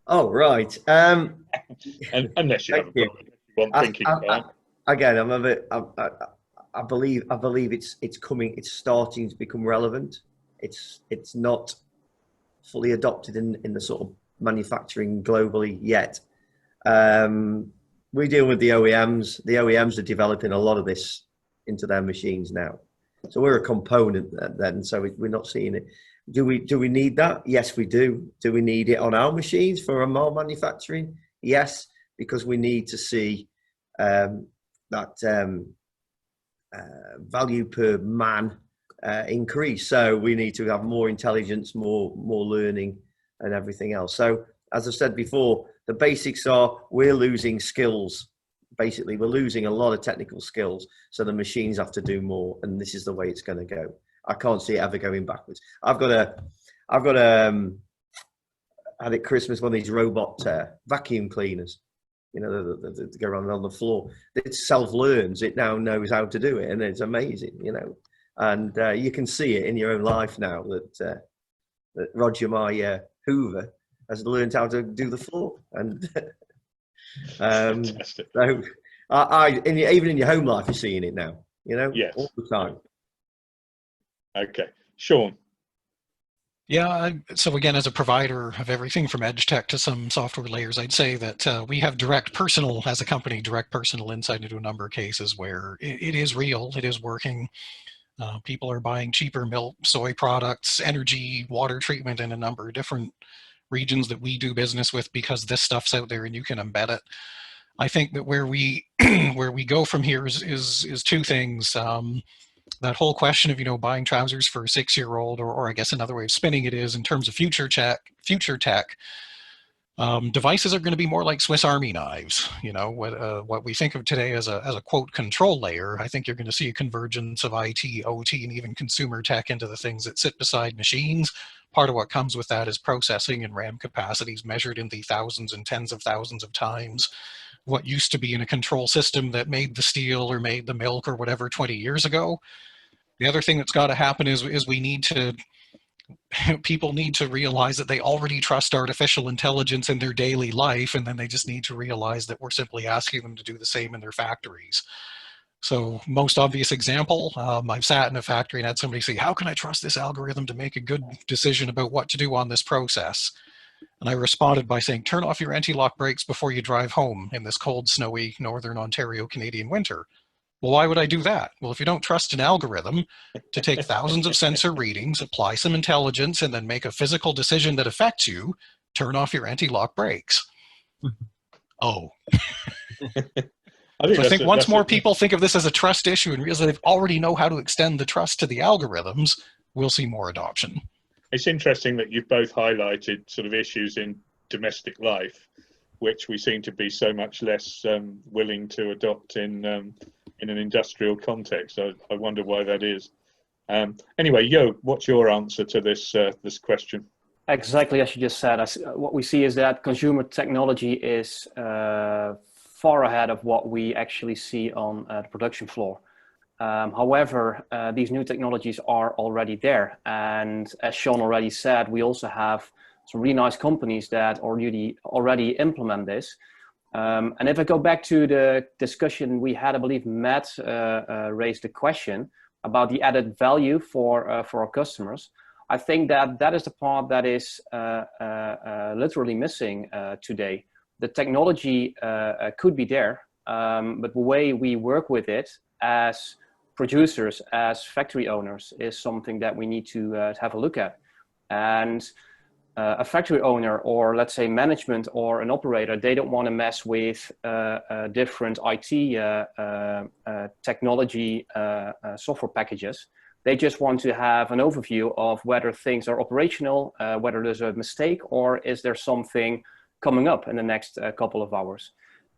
Oh, right. Unless you have a problem, one thinking about. Again, I'm a bit. I believe it's coming. It's starting to become relevant. It's not fully adopted in the sort of manufacturing globally yet. We deal with the OEMs. The OEMs are developing a lot of this into their machines now. So we're a component then. So we're not seeing it. Do we need that? Yes, we do. Do we need it on our machines for our manufacturing? Yes, because we need to see value per man increase. So we need to have more intelligence, more learning, and everything else. So as I said before, the basics are we're losing skills. Basically, we're losing a lot of technical skills. So the machines have to do more, and this is the way it's going to go. I can't see it ever going backwards. I've got had at Christmas one of these robot vacuum cleaners. You know, they go around on the floor. It self-learns. It now knows how to do it, and it's amazing. You know, and you can see it in your own life now that Roger, my Hoover, has learned how to do the floor. And so, even in your home life, you're seeing it now. You know, yes, all the time. Okay, Sean. Yeah, so again, as a provider of everything from edge tech to some software layers, I'd say that we have as a company, direct personal insight into a number of cases where it is real, it is working. People are buying cheaper milk, soy products, energy, water treatment in a number of different regions that we do business with because this stuff's out there and you can embed it. I think that where we where we go from here is two things. That whole question of, you know, buying trousers for a 6-year-old, or I guess another way of spinning it is in terms of future tech, devices are going to be more like Swiss Army knives. You know, what we think of today as a quote control layer, I think you're going to see a convergence of IT, OT, and even consumer tech into the things that sit beside machines. Part of what comes with that is processing and RAM capacities measured in the thousands and tens of thousands of times what used to be in a control system that made the steel or made the milk or whatever 20 years ago. The other thing that's got to happen is people need to realize that they already trust artificial intelligence in their daily life, and then they just need to realize that we're simply asking them to do the same in their factories. So most obvious example, I've sat in a factory and had somebody say, how can I trust this algorithm to make a good decision about what to do on this process? And I responded by saying, turn off your anti-lock brakes before you drive home in this cold, snowy, Northern Ontario Canadian winter. Well, why would I do that? Well, if you don't trust an algorithm to take thousands of sensor readings, apply some intelligence, and then make a physical decision that affects you, turn off your anti-lock brakes. Oh. I think once more people think of this as a trust issue and realize that they already know how to extend the trust to the algorithms, we'll see more adoption. It's interesting that you've both highlighted sort of issues in domestic life, which we seem to be so much less willing to adopt in an industrial context. I wonder why that is. Anyway, Yo, what's your answer to this this question? Exactly as you just said. What we see is that consumer technology is far ahead of what we actually see on the production floor. However, these new technologies are already there. And as Sean already said, we also have some really nice companies that already implement this. And if I go back to the discussion we had, I believe Matt raised the question about the added value for our customers. I think that is the part that is literally missing today. The technology could be there, but the way we work with it as producers, as factory owners, is something that we need to have a look at. And a factory owner, or let's say management or an operator, they don't want to mess with different IT technology software packages. They just want to have an overview of whether things are operational, whether there's a mistake, or is there something coming up in the next couple of hours.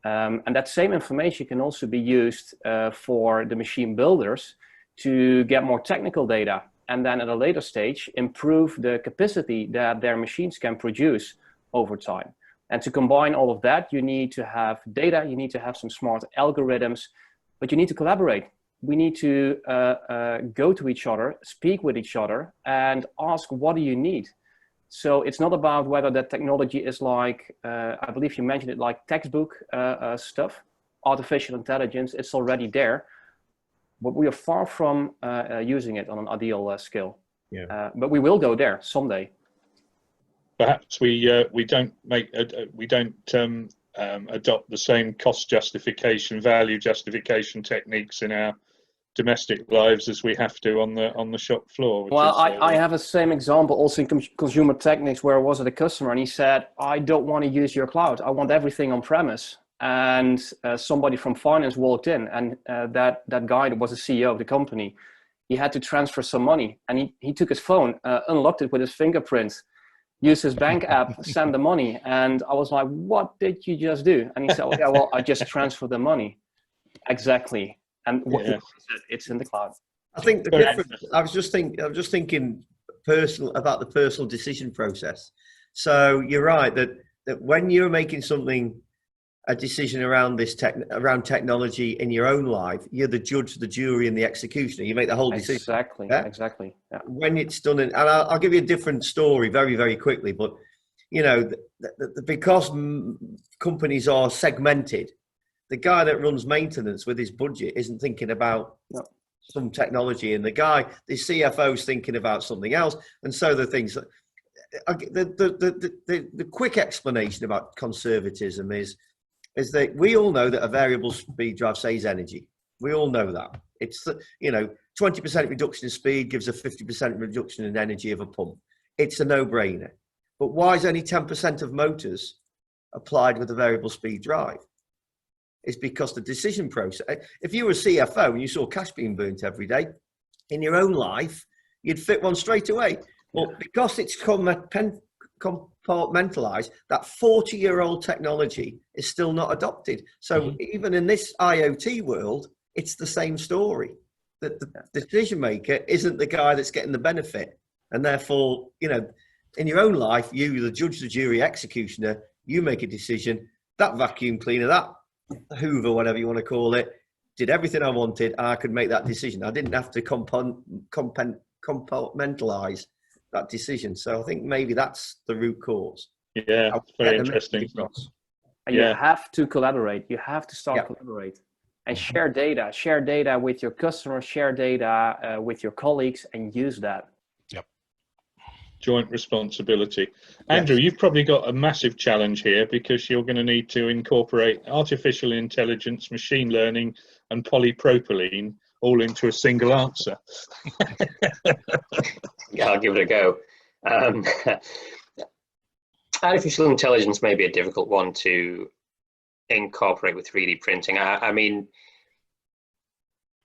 And that same information can also be used for the machine builders to get more technical data, and then at a later stage improve the capacity that their machines can produce over time. And to combine all of that, you need to have data, you need to have some smart algorithms, but you need to collaborate. We need to go to each other, speak with each other, and ask, what do you need? So it's not about whether the technology is like, I believe you mentioned it, like textbook stuff, artificial intelligence, it's already there. But we are far from using it on an ideal scale. Yeah. But we will go there someday. Perhaps we don't adopt the same cost justification, value justification techniques in our domestic lives as we have to on the shop floor. Well, I have a same example also in consumer techniques, where I was at a customer and he said, I don't want to use your cloud. I want everything on premise. and somebody from finance walked in, and that guy that was the CEO of the company, he had to transfer some money, and he took his phone, unlocked it with his fingerprint, used his bank app, sent the money, and I was like, "What did you just do?" And he said, "Oh, yeah, well, I just transferred the money." Exactly, and what he said, it's in the cloud. I think the difference. I was just thinking personal about the personal decision process. So you're right that when you're making a decision around around technology in your own life, you're the judge, the jury, and the executioner. You make the whole decision. Exactly. Yeah? Exactly. Yeah. When it's done, and I'll give you a different story very, very quickly. But you know, because companies are segmented, the guy that runs maintenance with his budget isn't thinking about some technology, and the CFO is thinking about something else, and so the things. The quick explanation about conservatism is that we all know that a variable speed drive saves energy. We all know that. It's 20% reduction in speed gives a 50% reduction in energy of a pump. It's a no-brainer. But why is only 10% of motors applied with a variable speed drive? It's because the decision process. If you were a CFO and you saw cash being burnt every day in your own life, you'd fit one straight away. But because it's compartmentalized, that 40-year-old technology is still not adopted. So even in this IoT world, it's the same story. That the decision maker isn't the guy that's getting the benefit. And therefore, in your own life, you, the judge, the jury, executioner, you make a decision. That vacuum cleaner, that Hoover, whatever you want to call it, did everything I wanted. I could make that decision. I didn't have to compartmentalize that decision. So I think maybe that's the root cause. Yeah, very interesting. And you have to collaborate. You have to start collaborate and share data. Share data with your customers. Share data with your colleagues, and use that. Yep. Joint responsibility. Andrew, you've probably got a massive challenge here because you're going to need to incorporate artificial intelligence, machine learning, and polypropylene all into a single answer. Yeah, I'll give it a go. Artificial intelligence may be a difficult one to incorporate with 3D printing. I mean,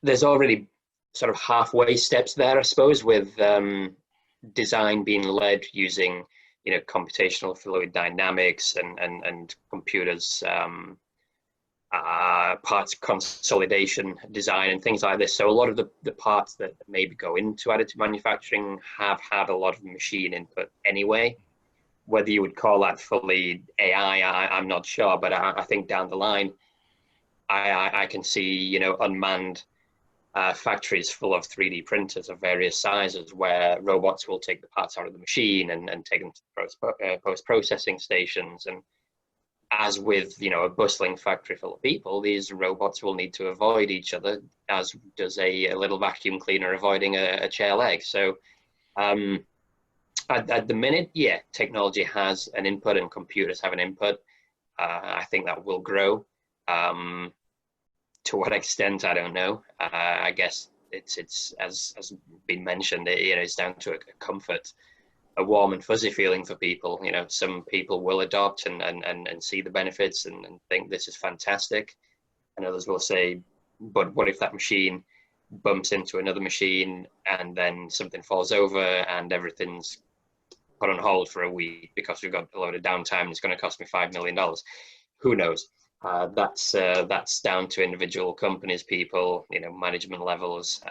there's already sort of halfway steps there, I suppose, with design being led using, computational fluid dynamics and computers, parts consolidation design and things like this. So a lot of the parts that maybe go into additive manufacturing have had a lot of machine input anyway. Whether you would call that fully AI, I'm not sure, but I think down the line, I can see, unmanned factories full of 3D printers of various sizes where robots will take the parts out of the machine and take them to post-processing stations. And as with, a bustling factory full of people, these robots will need to avoid each other, as does a little vacuum cleaner avoiding a chair leg. So at the minute, technology has an input and computers have an input. I think that will grow. To what extent, I don't know. I guess it's as been mentioned, it's down to a comfort, a warm and fuzzy feeling for people. Some people will adopt and see the benefits and think this is fantastic, and others will say, but what if that machine bumps into another machine and then something falls over and everything's put on hold for a week because we've got a load of downtime and it's going to cost me $5 million. Who knows? That's down to individual companies, people, management levels.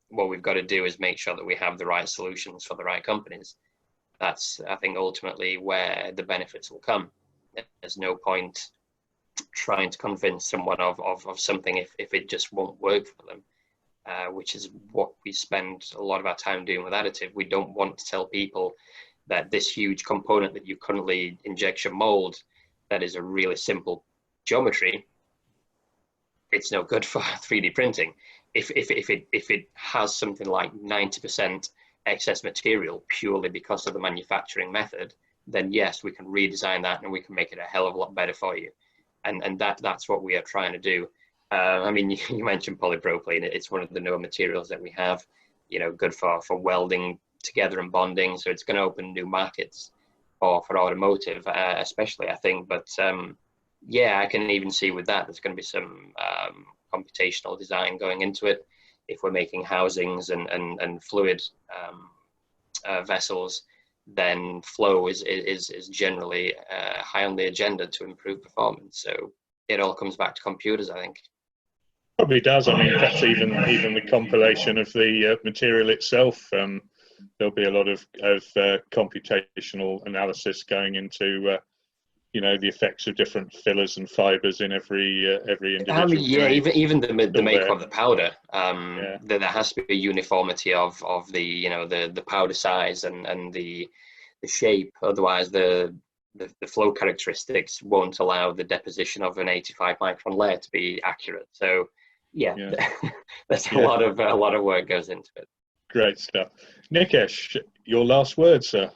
What we've got to do is make sure that we have the right solutions for the right companies. That's, I think, ultimately where the benefits will come. There's no point trying to convince someone of something if it just won't work for them, which is what we spend a lot of our time doing with additive. We don't want to tell people that this huge component that you currently injection mold, that is a really simple geometry, it's no good for 3D printing. If it has something like 90% excess material purely because of the manufacturing method, then yes, we can redesign that and we can make it a hell of a lot better for you. And that's what we are trying to do. I mean, you mentioned polypropylene. It's one of the newer materials that we have, good for welding together and bonding. So it's going to open new markets for automotive, especially, I think. But yeah, I can even see with that, there's going to be some computational design going into it. If we're making housings and fluid vessels, then flow is generally high on the agenda to improve performance. So it all comes back to computers, I think. Probably does. I mean, perhaps even the compilation of the material itself. There'll be a lot of computational analysis going into you know, the effects of different fillers and fibers in every individual. Yeah, even the makeup of the powder. Yeah. There has to be a uniformity of the, you know, the powder size and the shape. Otherwise, the flow characteristics won't allow the deposition of an 85 micron layer to be accurate. So yeah. There's a lot of work goes into it. Great stuff. Nikesh, your last word, sir.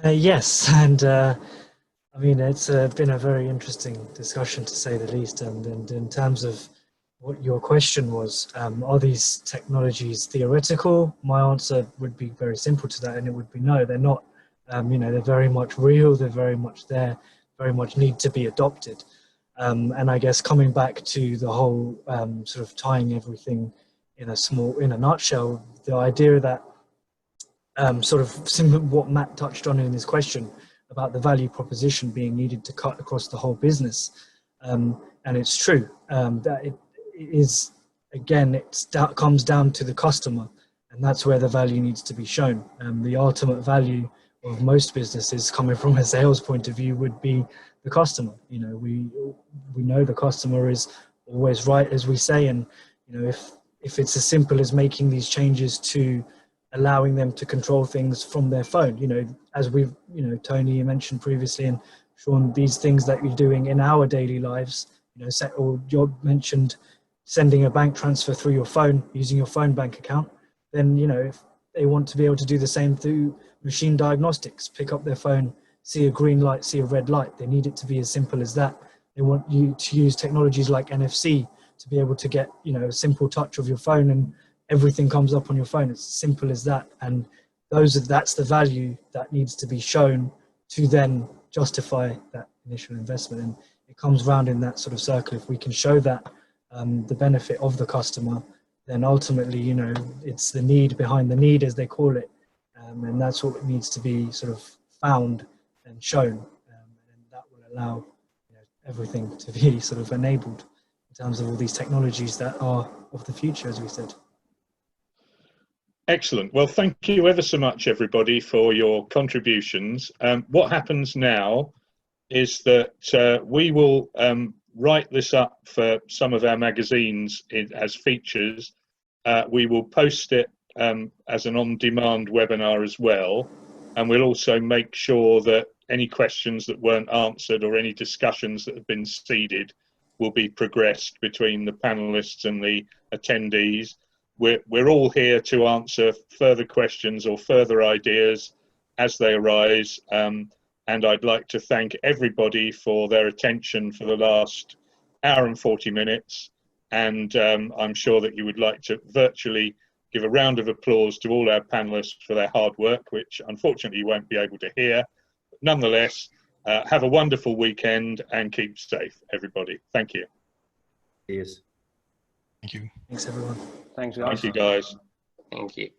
Yes, and I mean, it's been a very interesting discussion, to say the least. And in terms of what your question was, are these technologies theoretical? My answer would be very simple to that, and it would be no, they're not. You know, they're very much real, they're very much there, very much need to be adopted. And I guess coming back to the whole sort of tying everything in a nutshell, the idea that sort of what Matt touched on in his question about the value proposition being needed to cut across the whole business. And it's true that it is, again, that comes down to the customer, and that's where the value needs to be shown. The ultimate value of most businesses, coming from a sales point of view, would be the customer. You know, we know the customer is always right, as we say, and you know, if it's as simple as making these changes to allowing them to control things from their phone, you know, as we've, you know, Tony, you mentioned previously, and Sean, these things that you're doing in our daily lives, you know, or you mentioned sending a bank transfer through your phone, using your phone bank account, then, you know, if they want to be able to do the same through machine diagnostics, pick up their phone, see a green light, see a red light, they need it to be as simple as that. They want you to use technologies like NFC to be able to get, you know, a simple touch of your phone and everything comes up on your phone. It's as simple as that. And that's the value that needs to be shown to then justify that initial investment. And it comes round in that sort of circle. If we can show that the benefit of the customer, then ultimately, you know, it's the need behind the need, as they call it. And that's what needs to be sort of found and shown. And that will allow, you know, everything to be sort of enabled in terms of all these technologies that are of the future, as we said. Excellent. Well, thank you ever so much, everybody, for your contributions. What happens now is that we will write this up for some of our magazines as features. We will post it as an on-demand webinar as well. And we'll also make sure that any questions that weren't answered or any discussions that have been seeded will be progressed between the panelists and the attendees. We're all here to answer further questions or further ideas as they arise. And I'd like to thank everybody for their attention for the last hour and 40 minutes. And I'm sure that you would like to virtually give a round of applause to all our panelists for their hard work, which unfortunately you won't be able to hear. But nonetheless, have a wonderful weekend and keep safe, everybody. Thank you. Cheers. Thank you. Thanks, everyone. Thanks, guys. Thank you, guys. Thank you.